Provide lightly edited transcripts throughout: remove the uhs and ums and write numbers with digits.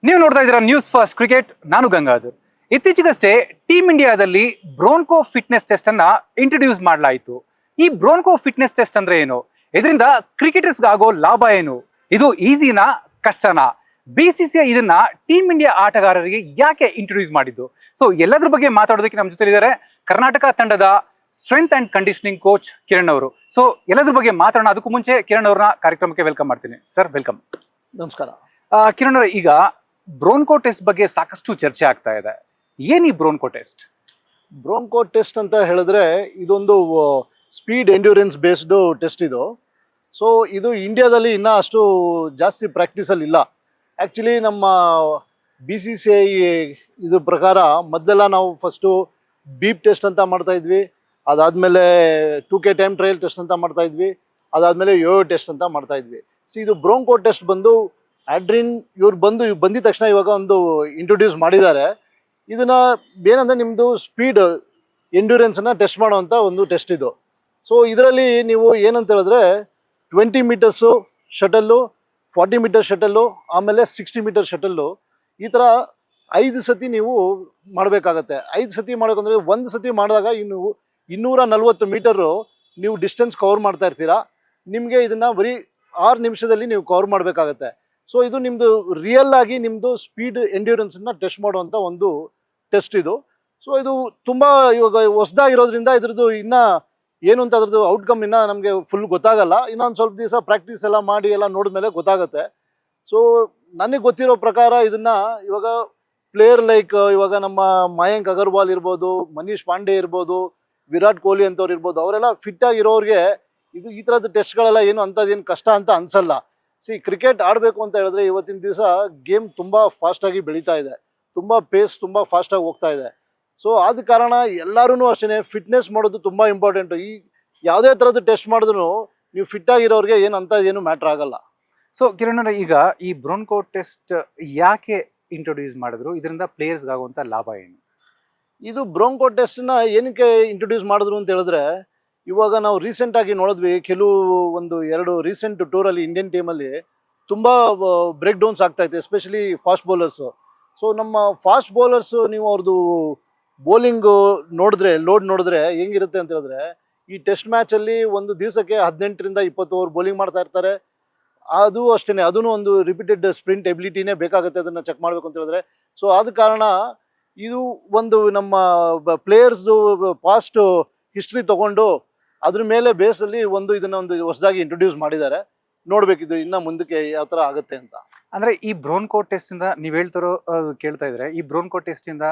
ನೀವು ನೋಡ್ತಾ ಇದ್ದೀರಾ ನ್ಯೂಸ್ ಫಸ್ಟ್ ಕ್ರಿಕೆಟ್. ನಾನು ಗಂಗಾಧರ್. ಇತ್ತೀಚೆಗಷ್ಟೇ ಟೀಮ್ ಇಂಡಿಯಾದಲ್ಲಿ ಬ್ರೋನ್ಕೋ ಫಿಟ್ನೆಸ್ ಟೆಸ್ಟ್ ಅನ್ನ ಇಂಟ್ರೊಡ್ಯೂಸ್ ಮಾಡಲಾಯಿತು. ಈ ಬ್ರೋನ್ಕೋ ಫಿಟ್ನೆಸ್ ಟೆಸ್ಟ್ ಅಂದ್ರೆ ಏನು? ಇದರಿಂದ ಕ್ರಿಕೆಟರ್ಸ್ಗೆ ಆಗೋ ಲಾಭ ಏನು? ಇದು ಈಸಿನಾ ಕಷ್ಟನಾ? BCCI ಇದನ್ನ ಟೀಮ್ ಇಂಡಿಯಾ ಆಟಗಾರರಿಗೆ ಯಾಕೆ ಇಂಟ್ರೊಡ್ಯೂಸ್ ಮಾಡಿದ್ದು? ಸೊ ಎಲ್ಲದ್ರ ಬಗ್ಗೆ ಮಾತಾಡೋದಕ್ಕೆ ನಮ್ಮ ಜೊತೆ ಇದ್ದಾರೆ ಕರ್ನಾಟಕ ತಂಡದ strength and conditioning coach Kiran ಅವರು. ಸೊ ಎಲ್ಲದ್ರ ಬಗ್ಗೆ ಮಾತಾಡೋಣ. ಅದಕ್ಕೂ ಮುಂಚೆ ಕಿರಣ್ ಅವ್ರನ್ನ ಕಾರ್ಯಕ್ರಮಕ್ಕೆ ವೆಲ್ಕಮ್ ಮಾಡ್ತೀನಿ. Sir welcome. ನಮಸ್ಕಾರ. ಕಿರಣ್ ಅವರೇ, ಈಗ ಬ್ರೋನ್ಕೋ ಟೆಸ್ಟ್ ಬಗ್ಗೆ ಸಾಕಷ್ಟು ಚರ್ಚೆ ಆಗ್ತಾ ಇದೆ. ಏನ್ ಈ ಬ್ರೋನ್ಕೋ ಟೆಸ್ಟ್? ಬ್ರೋನ್ಕೋ ಟೆಸ್ಟ್ ಅಂತ ಹೇಳಿದ್ರೆ ಇದೊಂದು ಸ್ಪೀಡ್ ಎಂಡ್ಯೂರೆನ್ಸ್ ಬೇಸ್ಡ್ ಟೆಸ್ಟ್ ಇದು. ಸೊ ಇದು ಇಂಡಿಯಾದಲ್ಲಿ ಇನ್ನೂ ಅಷ್ಟು ಜಾಸ್ತಿ ಪ್ರಾಕ್ಟೀಸಲ್ಲಿ ಇಲ್ಲ. ಆ್ಯಕ್ಚುಲಿ ನಮ್ಮ BCCI ಇದ್ರ ಪ್ರಕಾರ ಮೊದಲೆಲ್ಲ ನಾವು ಫಸ್ಟು ಬೀಪ್ ಟೆಸ್ಟ್ ಅಂತ ಮಾಡ್ತಾಯಿದ್ವಿ, ಅದಾದಮೇಲೆ 2K ಟೈಮ್ ಟ್ರಯಲ್ ಟೆಸ್ಟ್ ಅಂತ ಮಾಡ್ತಾಯಿದ್ವಿ, ಅದಾದಮೇಲೆ ಯೋಯೋ ಟೆಸ್ಟ್ ಅಂತ ಮಾಡ್ತಾಯಿದ್ವಿ. ಸೊ ಇದು ಬ್ರೋನ್ಕೋ ಟೆಸ್ಟ್ ಬಂದು ಆಡ್ರಿನ್ ಇವ್ರು ಬಂದಿದ ತಕ್ಷಣ ಇವಾಗ ಒಂದು ಇಂಟ್ರೊಡ್ಯೂಸ್ ಮಾಡಿದ್ದಾರೆ. ಇದನ್ನ ಏನಂದರೆ ನಿಮ್ಮದು ಸ್ಪೀಡ್ ಎಂಡ್ಯೂರೆನ್ಸನ್ನು ಟೆಸ್ಟ್ ಮಾಡೋವಂಥ ಒಂದು ಟೆಸ್ಟ್ ಇದು. ಸೊ ಇದರಲ್ಲಿ ನೀವು ಏನಂತ ಹೇಳಿದ್ರೆ 20 ಮೀಟರ್ಸು ಶಟಲ್ಲು, 40 ಮೀಟರ್ ಶಟಲ್ಲು, ಆಮೇಲೆ 60 ಮೀಟರ್ ಶಟಲ್ಲು, ಈ ಥರ 5 ಸತಿ ನೀವು ಮಾಡಬೇಕಾಗತ್ತೆ. 5 ಸತಿ ಮಾಡಬೇಕಂದ್ರೆ ಒಂದು ಸತಿ ಮಾಡಿದಾಗ ಇನ್ನು 240 ಮೀಟರು ನೀವು ಡಿಸ್ಟೆನ್ಸ್ ಕವರ್ ಮಾಡ್ತಾ ಇರ್ತೀರಾ. ನಿಮಗೆ ಇದನ್ನು ಬರೀ 6 ನಿಮಿಷದಲ್ಲಿ ನೀವು ಕವರ್ ಮಾಡಬೇಕಾಗತ್ತೆ. ಸೊ ಇದು ನಿಮ್ಮದು ರಿಯಲ್ ಆಗಿ ನಿಮ್ಮದು ಸ್ಪೀಡ್ ಎಂಡ್ಯೂರೆನ್ಸನ್ನು ಟೆಸ್ಟ್ ಮಾಡುವಂಥ ಒಂದು ಟೆಸ್ಟ್ ಇದು. ಸೊ ಇದು ತುಂಬ ಇವಾಗ ಹೊಸದಾಗಿರೋದ್ರಿಂದ ಇದ್ರದ್ದು ಇನ್ನೂ ಏನು ಅಂತ ಅದ್ರದ್ದು ಔಟ್ಕಮ್ ಇನ್ನೂ ನಮಗೆ ಫುಲ್ ಗೊತ್ತಾಗಲ್ಲ. ಇನ್ನೊಂದು ಸ್ವಲ್ಪ ದಿವಸ ಪ್ರಾಕ್ಟೀಸ್ ಎಲ್ಲ ಮಾಡಿ ಎಲ್ಲ ನೋಡಿದ್ಮೇಲೆ ಗೊತ್ತಾಗುತ್ತೆ. ಸೊ ನನಗೆ ಗೊತ್ತಿರೋ ಪ್ರಕಾರ ಇದನ್ನು ಇವಾಗ ಪ್ಲೇಯರ್ ಲೈಕ್ ಇವಾಗ ನಮ್ಮ ಮಯಾಂಕ್ ಅಗರ್ವಾಲ್ ಇರ್ಬೋದು, ಮನೀಶ್ ಪಾಂಡೆ ಇರ್ಬೋದು, ವಿರಾಟ್ ಕೊಹ್ಲಿ ಅಂತವ್ರು ಇರ್ಬೋದು, ಅವರೆಲ್ಲ ಫಿಟ್ಟಾಗಿರೋರಿಗೆ ಇದು ಈ ಥರದ್ದು ಟೆಸ್ಟ್ಗಳೆಲ್ಲ ಏನು ಅಂಥದ್ದೇನು ಕಷ್ಟ ಅಂತ ಅನಿಸಲ್ಲ. ಕ್ರಿಕೆಟ್ ಆಡಬೇಕು ಅಂತ ಹೇಳಿದ್ರೆ ಇವತ್ತಿನ ದಿವಸ ಗೇಮ್ ತುಂಬ ಫಾಸ್ಟಾಗಿ ಬೆಳೀತಾ ಇದೆ, ತುಂಬ ಪೇಸ್ ತುಂಬ ಫಾಸ್ಟಾಗಿ ಹೋಗ್ತಾ ಇದೆ. ಸೊ ಆದ ಕಾರಣ ಎಲ್ಲರೂ ಅಷ್ಟೇ ಫಿಟ್ನೆಸ್ ಮಾಡೋದು ತುಂಬ ಇಂಪಾರ್ಟೆಂಟು. ಈ ಯಾವುದೇ ಥರದ್ದು ಟೆಸ್ಟ್ ಮಾಡಿದ್ರು ನೀವು ಫಿಟ್ಟಾಗಿರೋರಿಗೆ ಏನು ಮ್ಯಾಟ್ರ್ ಆಗಲ್ಲ. ಸೊ ಕಿರಣ್ ಅವರೇ, ಈಗ ಈ ಬ್ರೋನ್ಕೋ ಟೆಸ್ಟ್ ಯಾಕೆ ಇಂಟ್ರೊಡ್ಯೂಸ್ ಮಾಡಿದ್ರು? ಇದರಿಂದ ಪ್ಲೇಯರ್ಸ್ಗೆ ಆಗುವಂಥ ಲಾಭ ಏನು? ಇದು ಬ್ರೋನ್ಕೋ ಟೆಸ್ಟ್ನ ಏನಕ್ಕೆ ಇಂಟ್ರೊಡ್ಯೂಸ್ ಮಾಡಿದ್ರು ಅಂತ ಹೇಳಿದ್ರೆ, ಇವಾಗ ನಾವು ರೀಸೆಂಟಾಗಿ ನೋಡಿದ್ವಿ, ಒಂದು 2 ರೀಸೆಂಟ್ ಟೂರಲ್ಲಿ ಇಂಡಿಯನ್ ಟೀಮಲ್ಲಿ ತುಂಬ ಬ್ರೇಕ್ ಡೌನ್ಸ್ ಆಗ್ತಾಯಿತ್ತು, ಎಸ್ಪೆಷಲಿ ಫಾಸ್ಟ್ ಬೌಲರ್ಸು. ಸೊ ನಮ್ಮ ಫಾಸ್ಟ್ ಬೌಲರ್ಸು ನೀವು ಅವ್ರದ್ದು ಬೌಲಿಂಗು ಲೋಡ್ ನೋಡಿದ್ರೆ ಹೆಂಗಿರುತ್ತೆ ಅಂತ ಹೇಳಿದ್ರೆ, ಈ ಟೆಸ್ಟ್ ಮ್ಯಾಚಲ್ಲಿ ಒಂದು ದಿವಸಕ್ಕೆ 18ರಿಂದ 20 ಓವರ್ ಬೌಲಿಂಗ್ ಮಾಡ್ತಾ ಇರ್ತಾರೆ. ಅದು ಅಷ್ಟೇ, ಅದೂ ಒಂದು ರಿಪೀಟೆಡ್ ಸ್ಪ್ರಿಂಟ್ ಎಬಿಲಿಟಿನೇ ಬೇಕಾಗುತ್ತೆ ಅದನ್ನು ಚೆಕ್ ಮಾಡಬೇಕು ಅಂತ ಹೇಳಿದ್ರೆ. ಸೊ ಆದ ಕಾರಣ ಇದು ಒಂದು ನಮ್ಮ ಪ್ಲೇಯರ್ಸ್ದು ಪಾಸ್ಟ್ ಹಿಸ್ಟ್ರಿ ತೊಗೊಂಡು ಅದ್ರ ಮೇಲೆ ಬೇಸಲ್ಲಿ ಇದನ್ನ ಒಂದು ಹೊಸದಾಗಿ ಇಂಟ್ರೊಡ್ಯೂಸ್ ಮಾಡಿದ್ದಾರೆ. ನೋಡ್ಬೇಕಿದು ಇನ್ನು ಮುಂದಕ್ಕೆ ಯಾವ ಥರ ಆಗುತ್ತೆ ಅಂತ. ಅಂದರೆ ಈ ಬ್ರೋನ್ಕೋ ಟೆಸ್ಟಿಂದ ನೀವು ಕೇಳ್ತಾ ಇದ್ರೆ, ಈ ಬ್ರೋನ್ಕೋ ಟೆಸ್ಟಿಂದ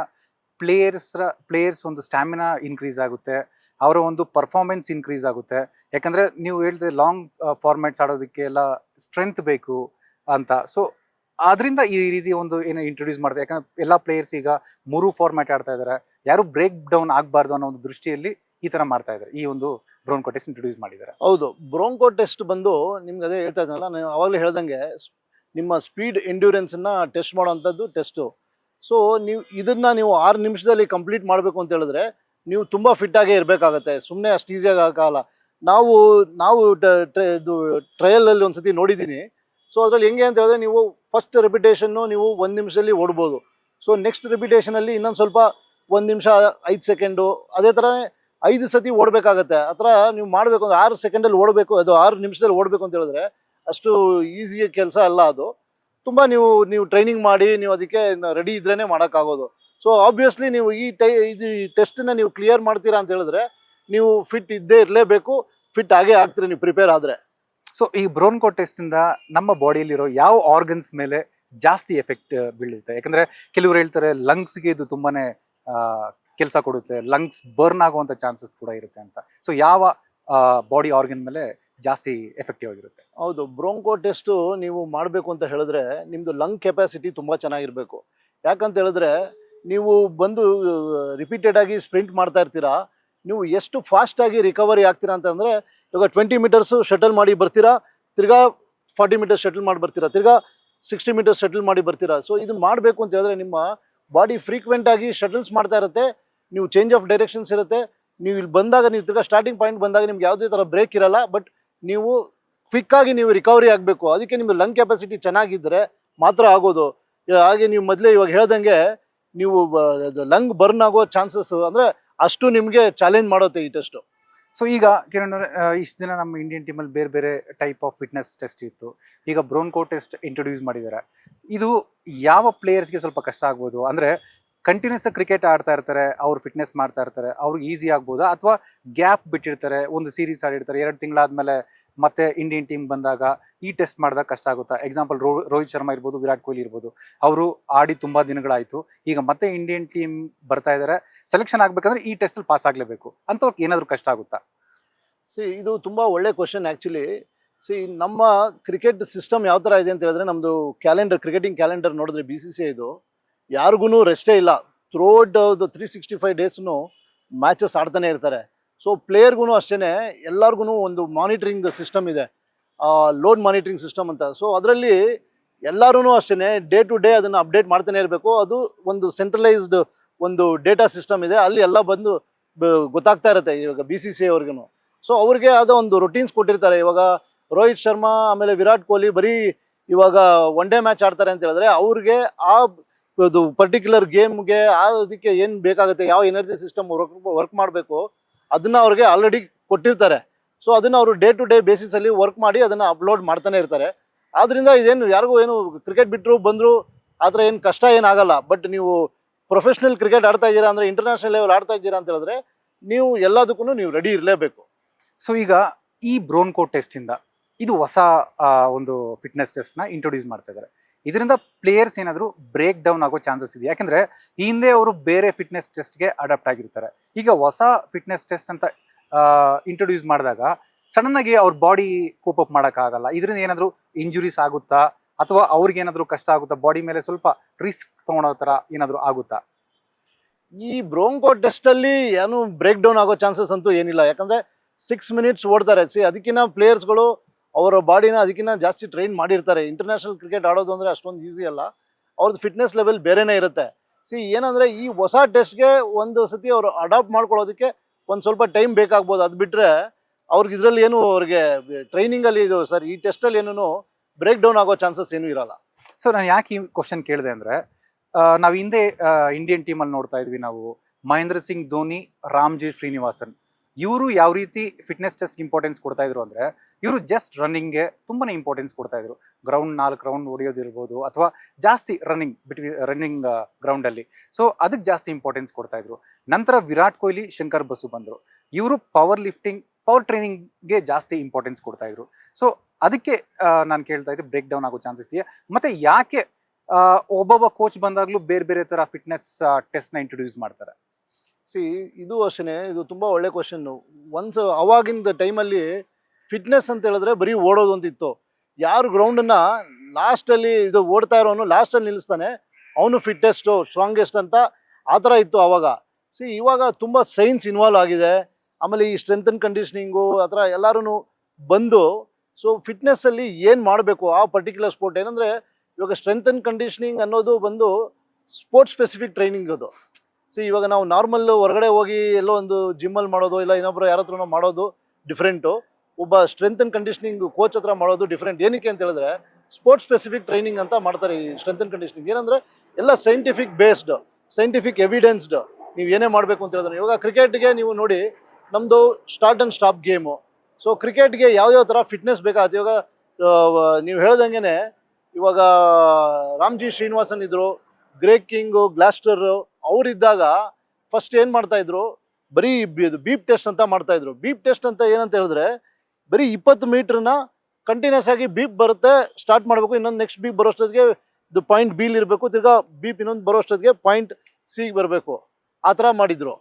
ಪ್ಲೇಯರ್ಸ್ ಒಂದು ಸ್ಟ್ಯಾಮಿನಾ ಇನ್ಕ್ರೀಸ್ ಆಗುತ್ತೆ, ಅವರ ಒಂದು ಪರ್ಫಾರ್ಮೆನ್ಸ್ ಇನ್ಕ್ರೀಸ್ ಆಗುತ್ತೆ. ಯಾಕಂದರೆ ನೀವು ಹೇಳ್ತೀವಿ ಲಾಂಗ್ ಫಾರ್ಮ್ಯಾಟ್ಸ್ ಆಡೋದಕ್ಕೆ ಎಲ್ಲ ಸ್ಟ್ರೆಂತ್ ಬೇಕು ಅಂತ. ಸೊ ಅದರಿಂದ ಈ ರೀತಿ ಒಂದು ಏನು ಇಂಟ್ರೊಡ್ಯೂಸ್ ಮಾಡ್ತಾರೆ. ಯಾಕಂದರೆ ಎಲ್ಲ ಪ್ಲೇಯರ್ಸ್ ಈಗ 3 ಫಾರ್ಮ್ಯಾಟ್ ಆಡ್ತಾ ಇದ್ದಾರೆ, ಯಾರು ಬ್ರೇಕ್ ಡೌನ್ ಆಗಬಾರ್ದು ಅನ್ನೋ ಒಂದು ದೃಷ್ಟಿಯಲ್ಲಿ ಈ ಥರ ಮಾಡ್ತಾ ಇದ್ದಾರೆ. ಈ ಒಂದು ಬ್ರೋನ್ಕೋ ಟೆಸ್ಟ್ ಇಂಟ್ರೊಡ್ಯೂಸ್ ಮಾಡಿದ್ದಾರೆ. ಹೌದು, ಬ್ರೋನ್ಕೋ ಟೆಸ್ಟ್ ಬಂದು ನಿಮ್ಗೆ ಅದೇ ಹೇಳ್ತಾ ಇದ್ದೀನಲ್ಲ, ನಾನು ಆವಾಗಲೇ ಹೇಳ್ದಂಗೆ ನಿಮ್ಮ ಸ್ಪೀಡ್ ಎಂಡ್ಯೂರೆನ್ಸನ್ನು ಟೆಸ್ಟ್ ಮಾಡೋವಂಥದ್ದು ಟೆಸ್ಟು. ಸೊ ನೀವು 6 ನಿಮಿಷದಲ್ಲಿ ಕಂಪ್ಲೀಟ್ ಮಾಡಬೇಕು ಅಂತ ಹೇಳಿದ್ರೆ ನೀವು ತುಂಬ ಫಿಟ್ಟಾಗೇ ಇರಬೇಕಾಗತ್ತೆ. ಸುಮ್ಮನೆ ಅಷ್ಟು ಈಸಿಯಾಗಿ ಆಗಲ್ಲ. ನಾವು ಇದು ಟ್ರಯಲಲ್ಲಿ ಒಂದು ಸತಿ ನೋಡಿದ್ದೀನಿ. ಸೊ ಅದರಲ್ಲಿ ಹೆಂಗೆ ಅಂತ ಹೇಳಿದ್ರೆ, ನೀವು ಫಸ್ಟ್ ರೆಪಿಟೇಷನ್ನು ನೀವು 1 ನಿಮಿಷದಲ್ಲಿ ಓಡ್ಬೋದು. ಸೊ ನೆಕ್ಸ್ಟ್ ರೆಪಿಟೇಷನಲ್ಲಿ ಇನ್ನೊಂದು ಸ್ವಲ್ಪ 1 ನಿಮಿಷ 5 ಸೆಕೆಂಡು, ಅದೇ ಥರನೇ 5 ಸತಿ ಓಡಬೇಕಾಗತ್ತೆ. ಆ ಥರ ನೀವು ಮಾಡಬೇಕು ಅಂದರೆ 6 ಸೆಕೆಂಡಲ್ಲಿ ಓಡಬೇಕು, ಅದು 6 ನಿಮಿಷದಲ್ಲಿ ಓಡಬೇಕು ಅಂತ ಹೇಳಿದ್ರೆ ಅಷ್ಟು ಈಸಿಯ ಕೆಲಸ ಅಲ್ಲ. ಅದು ತುಂಬ ನೀವು ಟ್ರೈನಿಂಗ್ ಮಾಡಿ ನೀವು ಅದಕ್ಕೆ ರೆಡಿ ಇದ್ರೇ ಮಾಡೋಕ್ಕಾಗೋದು. ಸೊ ಆಬ್ವಿಯಸ್ಲಿ ನೀವು ಈ ಟೆಸ್ಟನ್ನ ನೀವು ಕ್ಲಿಯರ್ ಮಾಡ್ತೀರಾ ಅಂತ ಹೇಳಿದ್ರೆ ನೀವು ಫಿಟ್ ಇದ್ದೇ ಇರಲೇಬೇಕು. ಫಿಟ್ ಆಗೇ ಆಗ್ತೀರಿ ನೀವು ಪ್ರಿಪೇರ್ ಆದರೆ. ಸೊ ಈ ಬ್ರೋನ್ಕೋ ಟೆಸ್ಟಿಂದ ನಮ್ಮ ಬಾಡಿಯಲ್ಲಿರೋ ಯಾವ ಆರ್ಗನ್ಸ್ ಮೇಲೆ ಜಾಸ್ತಿ ಎಫೆಕ್ಟ್ ಬೀಳುತ್ತೆ? ಯಾಕಂದರೆ ಕೆಲವರು ಹೇಳ್ತಾರೆ ಲಂಗ್ಸ್ಗೆ ಇದು ತುಂಬಾ ಕೆಲಸ ಕೊಡುತ್ತೆ, ಲಂಗ್ಸ್ ಬರ್ನ್ ಆಗುವಂಥ ಚಾನ್ಸಸ್ ಕೂಡ ಇರುತ್ತೆ ಅಂತ. ಸೊ ಯಾವ ಬಾಡಿ ಆರ್ಗನ್ ಮೇಲೆ ಜಾಸ್ತಿ ಎಫೆಕ್ಟಿವ್ ಆಗಿರುತ್ತೆ? ಹೌದು, ಬ್ರೋನ್ಕೋ ಟೆಸ್ಟು ನೀವು ಮಾಡಬೇಕು ಅಂತ ಹೇಳಿದ್ರೆ ನಿಮ್ಮದು ಲಂಗ್ ಕೆಪಾಸಿಟಿ ತುಂಬ ಚೆನ್ನಾಗಿರಬೇಕು. ಯಾಕಂತ ಹೇಳಿದ್ರೆ ನೀವು ರಿಪೀಟೆಡ್ ಆಗಿ ಸ್ಪ್ರಿಂಟ್ ಮಾಡ್ತಾ ಇರ್ತೀರಾ, ನೀವು ಎಷ್ಟು ಫಾಸ್ಟಾಗಿ ರಿಕವರಿ ಆಗ್ತೀರಾ ಅಂತಂದರೆ, ಇವಾಗ 20 ಮೀಟರ್ಸು ಶಟಲ್ ಮಾಡಿ ಬರ್ತೀರಾ, ತಿರ್ಗಾ 40 ಮೀಟರ್ಸ್ ಶಟಲ್ ಮಾಡಿ ಬರ್ತೀರಾ, ತಿರ್ಗಾ 60 ಮೀಟರ್ಸ್ ಶಟಲ್ ಮಾಡಿ ಬರ್ತೀರಾ. ಸೊ ಇದು ಮಾಡಬೇಕು ಅಂತ ಹೇಳಿದ್ರೆ ನಿಮ್ಮ ಬಾಡಿ ಫ್ರೀಕ್ವೆಂಟಾಗಿ ಶಟಲ್ಸ್ ಮಾಡ್ತಾ ಇರುತ್ತೆ, ನೀವು ಚೇಂಜ್ ಆಫ್ ಡೈರೆಕ್ಷನ್ಸ್ ಇರುತ್ತೆ. ನೀವು ಇಲ್ಲಿ ಬಂದಾಗ ನೀವು ತಿರ್ಗಾ ಸ್ಟಾರ್ಟಿಂಗ್ ಪಾಯಿಂಟ್ ಬಂದಾಗ ನಿಮ್ಗೆ ಯಾವುದೇ ಥರ ಬ್ರೇಕ್ ಇರಲ್ಲ, ಬಟ್ ನೀವು ಕ್ವಿಕ್ಕಾಗಿ ನೀವು ರಿಕವರಿ ಆಗಬೇಕು. ಅದಕ್ಕೆ ನಿಮ್ಮದು ಲಂಗ್ ಕೆಪಾಸಿಟಿ ಚೆನ್ನಾಗಿದ್ದರೆ ಮಾತ್ರ ಆಗೋದು. ಹಾಗೆ ನೀವು ಮೊದಲೇ ಇವಾಗ ಹೇಳ್ದಂಗೆ ನೀವು ಲಂಗ್ ಬರ್ನ್ ಆಗೋ ಚಾನ್ಸಸ್ ಅಂದರೆ ಅಷ್ಟು ನಿಮಗೆ ಚಾಲೆಂಜ್ ಮಾಡುತ್ತೆ ಈ ಟೆಸ್ಟು. ಸೊ ಈಗ ಕಿರಣ್ ಅವ್ರೆ, ಇಷ್ಟು ದಿನ ನಮ್ಮ ಇಂಡಿಯನ್ ಟೀಮಲ್ಲಿ ಬೇರೆ ಬೇರೆ ಟೈಪ್ ಆಫ್ ಫಿಟ್ನೆಸ್ ಟೆಸ್ಟ್ ಇತ್ತು. ಈಗ ಬ್ರೋನ್ಕೋ ಟೆಸ್ಟ್ ಇಂಟ್ರೊಡ್ಯೂಸ್ ಮಾಡಿದ್ದಾರೆ. ಇದು ಯಾವ ಪ್ಲೇಯರ್ಸ್ಗೆ ಸ್ವಲ್ಪ ಕಷ್ಟ ಆಗ್ಬೋದು? ಅಂದರೆ ಕಂಟಿನ್ಯೂಸ್ ಕ್ರಿಕೆಟ್ ಆಡ್ತಾ ಇರ್ತಾರೆ, ಅವ್ರು ಫಿಟ್ನೆಸ್ ಮಾಡ್ತಾ ಇರ್ತಾರೆ, ಅವ್ರಿಗೆ ಈಸಿ ಆಗ್ಬೋದಾ? ಅಥವಾ ಗ್ಯಾಪ್ ಬಿಟ್ಟಿರ್ತಾರೆ, ಒಂದು ಸೀರೀಸ್ ಆಡಿರ್ತಾರೆ, 2 ತಿಂಗಳಾದ್ಮೇಲೆ ಮತ್ತೆ ಇಂಡಿಯನ್ ಟೀಮ್ ಬಂದಾಗ ಈ ಟೆಸ್ಟ್ ಮಾಡಿದಾಗ ಕಷ್ಟ ಆಗುತ್ತಾ? ಎಕ್ಸಾಂಪಲ್ ರೋಹಿತ್ ಶರ್ಮಾ ಇರ್ಬೋದು, ವಿರಾಟ್ ಕೊಹ್ಲಿ ಇರ್ಬೋದು, ಅವರು ಆಡಿ ತುಂಬ ದಿನಗಳಾಯಿತು, ಈಗ ಮತ್ತೆ ಇಂಡಿಯನ್ ಟೀಮ್ ಬರ್ತಾ ಇದ್ದಾರೆ, ಸೆಲೆಕ್ಷನ್ ಆಗಬೇಕಂದ್ರೆ ಈ ಟೆಸ್ಟಲ್ಲಿ ಪಾಸ್ ಆಗಲೇಬೇಕು ಅಂಥವ್ರಿಗೆ ಏನಾದರೂ ಕಷ್ಟ ಆಗುತ್ತಾ? ಇದು ತುಂಬ ಒಳ್ಳೆ ಕ್ವಶನ್ ಆ್ಯಕ್ಚುಲಿ. ನಮ್ಮ ಕ್ರಿಕೆಟ್ ಸಿಸ್ಟಮ್ ಯಾವ ಥರ ಇದೆ ಅಂತ ಹೇಳಿದ್ರೆ, ನಮ್ಮದು ಕ್ರಿಕೆಟಿಂಗ್ ಕ್ಯಾಲೆಂಡರ್ ನೋಡಿದ್ರೆ BCCI ಇದು ಯಾರಿಗೂ ರೆಸ್ಟೇ ಇಲ್ಲ. ಥ್ರೂಔಟ್ 365 ಡೇಸ್ನು ಮ್ಯಾಚಸ್ ಆಡ್ತಾನೆ ಇರ್ತಾರೆ. ಸೊ ಪ್ಲೇಯರ್ಗೂ ಅಷ್ಟೇ, ಎಲ್ಲರಿಗೂ ಒಂದು ಮಾನಿಟ್ರಿಂಗ್ ಸಿಸ್ಟಮ್ ಇದೆ, ಲೋಡ್ ಮಾನಿಟ್ರಿಂಗ್ ಸಿಸ್ಟಮ್ ಅಂತ. ಸೊ ಅದರಲ್ಲಿ ಎಲ್ಲರೂ ಅಷ್ಟೇ ಡೇ ಟು ಡೇ ಅದನ್ನು ಅಪ್ಡೇಟ್ ಮಾಡ್ತಾನೆ ಇರಬೇಕು. ಅದು ಒಂದು ಸೆಂಟ್ರಲೈಸ್ಡ್ ಒಂದು ಡೇಟಾ ಸಿಸ್ಟಮ್ ಇದೆ, ಅಲ್ಲಿ ಎಲ್ಲ ಬಂದು ಗೊತ್ತಾಗ್ತಾ ಇರುತ್ತೆ ಇವಾಗ BCCI ಅವ್ರಿಗೂ. ಸೊ ಅವ್ರಿಗೆ ಆದ ಒಂದು ರೊಟೀನ್ಸ್ ಕೊಟ್ಟಿರ್ತಾರೆ. ಇವಾಗ ರೋಹಿತ್ ಶರ್ಮಾ ಆಮೇಲೆ ವಿರಾಟ್ ಕೊಹ್ಲಿ ಬರೀ ಇವಾಗ 1 ಡೇ ಮ್ಯಾಚ್ ಆಡ್ತಾರೆ ಅಂತ ಹೇಳಿದ್ರೆ, ಅವ್ರಿಗೆ ಆ ಪರ್ಟಿಕ್ಯುಲರ್ ಗೇಮ್ಗೆ ಅದಕ್ಕೆ ಏನು ಬೇಕಾಗುತ್ತೆ, ಯಾವ ಎನರ್ಜಿ ಸಿಸ್ಟಮ್ ವರ್ಕ್ ಮಾಡಬೇಕು, ಅದನ್ನು ಅವ್ರಿಗೆ ಆಲ್ರೆಡಿ ಕೊಟ್ಟಿರ್ತಾರೆ. ಸೊ ಅದನ್ನು ಅವರು ಡೇ ಟು ಡೇ ಬೇಸಿಸಲ್ಲಿ ವರ್ಕ್ ಮಾಡಿ ಅದನ್ನು ಅಪ್ಲೋಡ್ ಮಾಡ್ತಾನೆ ಇರ್ತಾರೆ. ಆದ್ದರಿಂದ ಇದೇನು ಯಾರಿಗೂ ಏನು ಕ್ರಿಕೆಟ್ ಬಿಟ್ಟರು ಬಂದರು ಆ ಥರ ಏನು ಕಷ್ಟ ಏನಾಗಲ್ಲ. ಬಟ್ ನೀವು ಪ್ರೊಫೆಷ್ನಲ್ ಕ್ರಿಕೆಟ್ ಆಡ್ತಾ ಇದ್ದೀರಾ ಅಂದರೆ, ಇಂಟರ್ನ್ಯಾಷನಲ್ ಲೆವೆಲ್ ಆಡ್ತಾ ಇದ್ದೀರಾ ಅಂತ ಹೇಳಿದ್ರೆ, ನೀವು ಎಲ್ಲದಕ್ಕೂ ನೀವು ರೆಡಿ ಇರಲೇಬೇಕು. ಸೊ ಈಗ ಈ ಬ್ರೋನ್ಕೋ ಟೆಸ್ಟಿಂದ ಇದು ಹೊಸ ಒಂದು ಫಿಟ್ನೆಸ್ ಟೆಸ್ಟ್ನ ಇಂಟ್ರೊಡ್ಯೂಸ್ ಮಾಡ್ತಾ ಇದ್ದಾರೆ. ಇದರಿಂದ ಪ್ಲೇಯರ್ಸ್ ಏನಾದರೂ ಬ್ರೇಕ್ ಡೌನ್ ಆಗೋ ಚಾನ್ಸಸ್ ಇದೆ? ಯಾಕಂದರೆ ಈ ಹಿಂದೆ ಅವರು ಬೇರೆ ಫಿಟ್ನೆಸ್ ಟೆಸ್ಟ್ಗೆ ಅಡಾಪ್ಟ್ ಆಗಿರ್ತಾರೆ. ಈಗ ಹೊಸ ಫಿಟ್ನೆಸ್ ಟೆಸ್ಟ್ ಅಂತ ಇಂಟ್ರೊಡ್ಯೂಸ್ ಮಾಡಿದಾಗ ಸಡನ್ನಾಗಿ ಅವ್ರ ಬಾಡಿ ಕೋಪ್ ಅಪ್ ಮಾಡೋಕ್ಕಾಗಲ್ಲ. ಇದರಿಂದ ಏನಾದರೂ ಇಂಜುರೀಸ್ ಆಗುತ್ತಾ? ಅಥವಾ ಅವ್ರಿಗೆ ಏನಾದರೂ ಕಷ್ಟ ಆಗುತ್ತಾ? ಬಾಡಿ ಮೇಲೆ ಸ್ವಲ್ಪ ರಿಸ್ಕ್ ತೊಗೊಳೋ ಥರ ಏನಾದರೂ ಆಗುತ್ತಾ? ಈ ಬ್ರೋನ್ಕೋ ಟೆಸ್ಟಲ್ಲಿ ಏನು ಬ್ರೇಕ್ ಡೌನ್ ಆಗೋ ಚಾನ್ಸಸ್ ಅಂತೂ ಏನಿಲ್ಲ. ಯಾಕಂದರೆ 6 ಮಿನಿಟ್ಸ್ ಓಡ್ತಾರೆ. ಅದಕ್ಕಿಂತ ಪ್ಲೇಯರ್ಸ್ಗಳು ಅವರ ಬಾಡಿನ ಅದಕ್ಕಿಂತ ಜಾಸ್ತಿ ಟ್ರೈನ್ ಮಾಡಿರ್ತಾರೆ. ಇಂಟರ್ನ್ಯಾಷನಲ್ ಕ್ರಿಕೆಟ್ ಆಡೋದು ಅಂದರೆ ಅಷ್ಟೊಂದು ಈಸಿ ಅಲ್ಲ, ಅವ್ರದ್ದು ಫಿಟ್ನೆಸ್ ಲೆವೆಲ್ ಬೇರೆನೇ ಇರುತ್ತೆ. ಏನಂದರೆ ಈ ಹೊಸ ಟೆಸ್ಟ್ಗೆ ಒಂದು ಸತಿ ಅವರು ಅಡಾಪ್ಟ್ ಮಾಡ್ಕೊಳ್ಳೋದಕ್ಕೆ ಒಂದು ಸ್ವಲ್ಪ ಟೈಮ್ ಬೇಕಾಗ್ಬೋದು. ಅದು ಬಿಟ್ಟರೆ ಅವ್ರಿಗೆ ಇದರಲ್ಲಿ ಏನು ಅವ್ರಿಗೆ ಟ್ರೈನಿಂಗಲ್ಲಿ ಇದು ಸರ್ ಈ ಟೆಸ್ಟಲ್ಲಿ ಏನೂ ಬ್ರೇಕ್ ಡೌನ್ ಆಗೋ ಚಾನ್ಸಸ್ ಏನೂ ಇರಲ್ಲ. ಸೊ ನಾನು ಯಾಕೆ ಈ ಕ್ವಶನ್ ಕೇಳಿದೆ ಅಂದರೆ, ನಾವು ಹಿಂದೆ ಇಂಡಿಯನ್ ಟೀಮಲ್ಲಿ ನೋಡ್ತಾ ಇದ್ವಿ ನಾವು ಮಹೇಂದ್ರ ಸಿಂಗ್ ಧೋನಿ, ರಾಮ್ಜಿ ಶ್ರೀನಿವಾಸನ್, ಇವರು ಯಾವ ರೀತಿ ಫಿಟ್ನೆಸ್ ಟೆಸ್ಟ್ ಇಂಪಾರ್ಟೆನ್ಸ್ ಕೊಡ್ತಾ ಇದ್ರು ಅಂದರೆ, ಇವರು ಜಸ್ಟ್ ರನ್ನಿಂಗ್ಗೆ ತುಂಬಾ ಇಂಪಾರ್ಟೆನ್ಸ್ ಕೊಡ್ತಾ ಇದ್ರು. ಗ್ರೌಂಡ್ 4 ರೌಂಡ್ ಹೊಡೆಯೋದಿರ್ಬೋದು, ಅಥವಾ ಜಾಸ್ತಿ ರನ್ನಿಂಗ್ ಗ್ರೌಂಡಲ್ಲಿ. ಸೊ ಅದಕ್ಕೆ ಜಾಸ್ತಿ ಇಂಪಾರ್ಟೆನ್ಸ್ ಕೊಡ್ತಾ ಇದ್ರು. ನಂತರ ವಿರಾಟ್ ಕೊಹ್ಲಿ, ಶಂಕರ್ ಬಸು ಬಂದರು. ಇವರು ಪವರ್ ಟ್ರೈನಿಂಗ್ಗೆ ಜಾಸ್ತಿ ಇಂಪಾರ್ಟೆನ್ಸ್ ಕೊಡ್ತಾ ಇದ್ರು. ಸೊ ಅದಕ್ಕೆ ನಾನು ಕೇಳ್ತಾ ಇದ್ದೆ, ಬ್ರೇಕ್ ಡೌನ್ ಆಗೋ ಚಾನ್ಸಸ್ ಇದೆಯಾ? ಮತ್ತು ಯಾಕೆ ಒಬ್ಬೊಬ್ಬ ಕೋಚ್ ಬಂದಾಗಲೂ ಬೇರೆ ಬೇರೆ ಥರ ಫಿಟ್ನೆಸ್ ಟೆಸ್ಟ್ನ ಇಂಟ್ರೊಡ್ಯೂಸ್ ಮಾಡ್ತಾರೆ? ಇದು ಅಷ್ಟೇ, ಇದು ತುಂಬ ಒಳ್ಳೆ ಕ್ವಶನ್ನು. ಅವಾಗಿನ ಟೈಮಲ್ಲಿ ಫಿಟ್ನೆಸ್ ಅಂತ ಹೇಳಿದ್ರೆ ಬರೀ ಓಡೋದು ಅಂತಿತ್ತು. ಯಾರು ಗ್ರೌಂಡನ್ನು ಲಾಸ್ಟಲ್ಲಿ ಇದು ಓಡ್ತಾ ಇರೋನು ಲಾಸ್ಟಲ್ಲಿ ನಿಲ್ಲಿಸ್ತಾನೆ, ಅವನು ಫಿಟ್ಟೆಸ್ಟು ಸ್ಟ್ರಾಂಗೆಸ್ಟ್ ಅಂತ ಆ ಥರ ಇತ್ತು ಆವಾಗ. ಇವಾಗ ತುಂಬ ಸೈನ್ಸ್ ಇನ್ವಾಲ್ವ್ ಆಗಿದೆ. ಆಮೇಲೆ ಈ ಸ್ಟ್ರೆಂತ್ ಆ್ಯಂಡ್ ಕಂಡೀಷ್ನಿಂಗು ಆ ಥರ ಎಲ್ಲರೂ ಬಂದು, ಸೊ ಫಿಟ್ನೆಸ್ಸಲ್ಲಿ ಏನು ಮಾಡಬೇಕು ಆ ಪರ್ಟಿಕ್ಯುಲರ್ ಸ್ಪೋರ್ಟ್. ಏನಂದರೆ ಇವಾಗ ಸ್ಟ್ರೆಂತ್ ಆ್ಯಂಡ್ ಕಂಡೀಷ್ನಿಂಗ್ ಅನ್ನೋದು ಬಂದು ಸ್ಪೋರ್ಟ್ಸ್ ಸ್ಪೆಸಿಫಿಕ್ ಟ್ರೈನಿಂಗ್ ಅದು. ಇವಾಗ ನಾವು ನಾರ್ಮಲ್ ಹೊರಗಡೆ ಹೋಗಿ ಎಲ್ಲೋ ಒಂದು ಜಿಮ್ಮಲ್ಲಿ ಮಾಡೋದು, ಇಲ್ಲ ಇನ್ನೊಬ್ಬರು ಯಾರ ಹತ್ರನೋ ಮಾಡೋದು ಡಿಫ್ರೆಂಟು. ಒಬ್ಬ ಸ್ಟ್ರೆಂತ್ ಆ್ಯಂಡ್ ಕಂಡೀಷ್ನಿಂಗ್ ಕೋಚ್ ಹತ್ರ ಮಾಡೋದು ಡಿಫ್ರೆಂಟ್. ಏನಕ್ಕೆ ಅಂತ ಹೇಳಿದ್ರೆ ಸ್ಪೋರ್ಟ್ಸ್ ಸ್ಪೆಸಿಫಿಕ್ ಟ್ರೈನಿಂಗ್ ಅಂತ ಮಾಡ್ತಾರೆ ಈ ಸ್ಟ್ರೆಂತ್ ಆ್ಯಂಡ್ ಕಂಡೀಷ್ನಿಂಗ್. ಏನಂದರೆ ಎಲ್ಲ ಸೈಂಟಿಫಿಕ್ ಬೇಸ್ಡ್, ಸೈಂಟಿಫಿಕ್ ಎವಿಡೆನ್ಸ್ಡ್ ನೀವು ಏನೇ ಮಾಡಬೇಕು ಅಂತ ಹೇಳಿದ್ರೆ. ಇವಾಗ ಕ್ರಿಕೆಟ್ಗೆ ನೀವು ನೋಡಿ, ನಮ್ಮದು start and stop game. So ಕ್ರಿಕೆಟ್ಗೆ ಯಾವ್ಯಾವ ಥರ ಫಿಟ್ನೆಸ್ ಬೇಕಾಗುತ್ತೆ. ಇವಾಗ ನೀವು ಹೇಳ್ದಂಗೆ ಇವಾಗ ರಾಮ್ಜಿ ಶ್ರೀನಿವಾಸನ್ ಇದ್ದರು, ಗ್ರೇಗ್ ಕಿಂಗು, ಗ್ಲಾಸ್ಟರು, ಅವರಿದ್ದಾಗ ಫಸ್ಟ್ ಏನು ಮಾಡ್ತಾಯಿದ್ರು, ಬರೀ ಬೀಪ್ ಟೆಸ್ಟ್ ಅಂತ ಮಾಡ್ತಾಯಿದ್ರು. ಬೀಪ್ ಟೆಸ್ಟ್ ಅಂತ ಏನಂತ ಹೇಳಿದ್ರೆ, ಬರೀ 20 ಮೀಟ್ರನ್ನ ಕಂಟಿನ್ಯೂಸ್ ಆಗಿ ಬೀಪ್ ಬರುತ್ತೆ, ಸ್ಟಾರ್ಟ್ ಮಾಡಬೇಕು, ಇನ್ನೊಂದು ನೆಕ್ಸ್ಟ್ ಬೀಪ್ ಬರೋಷ್ಟೊತ್ತಿಗೆ ಇದು ಪಾಯಿಂಟ್ ಬಿಲ್ ಇರಬೇಕು, ತಿರ್ಗಾ ಬೀಪ್ ಇನ್ನೊಂದು ಬರೋಷ್ಟೊತ್ತಿಗೆ ಪಾಯಿಂಟ್ ಸಿಗೆ ಬರಬೇಕು, ಆ ಥರ ಮಾಡಿದರು.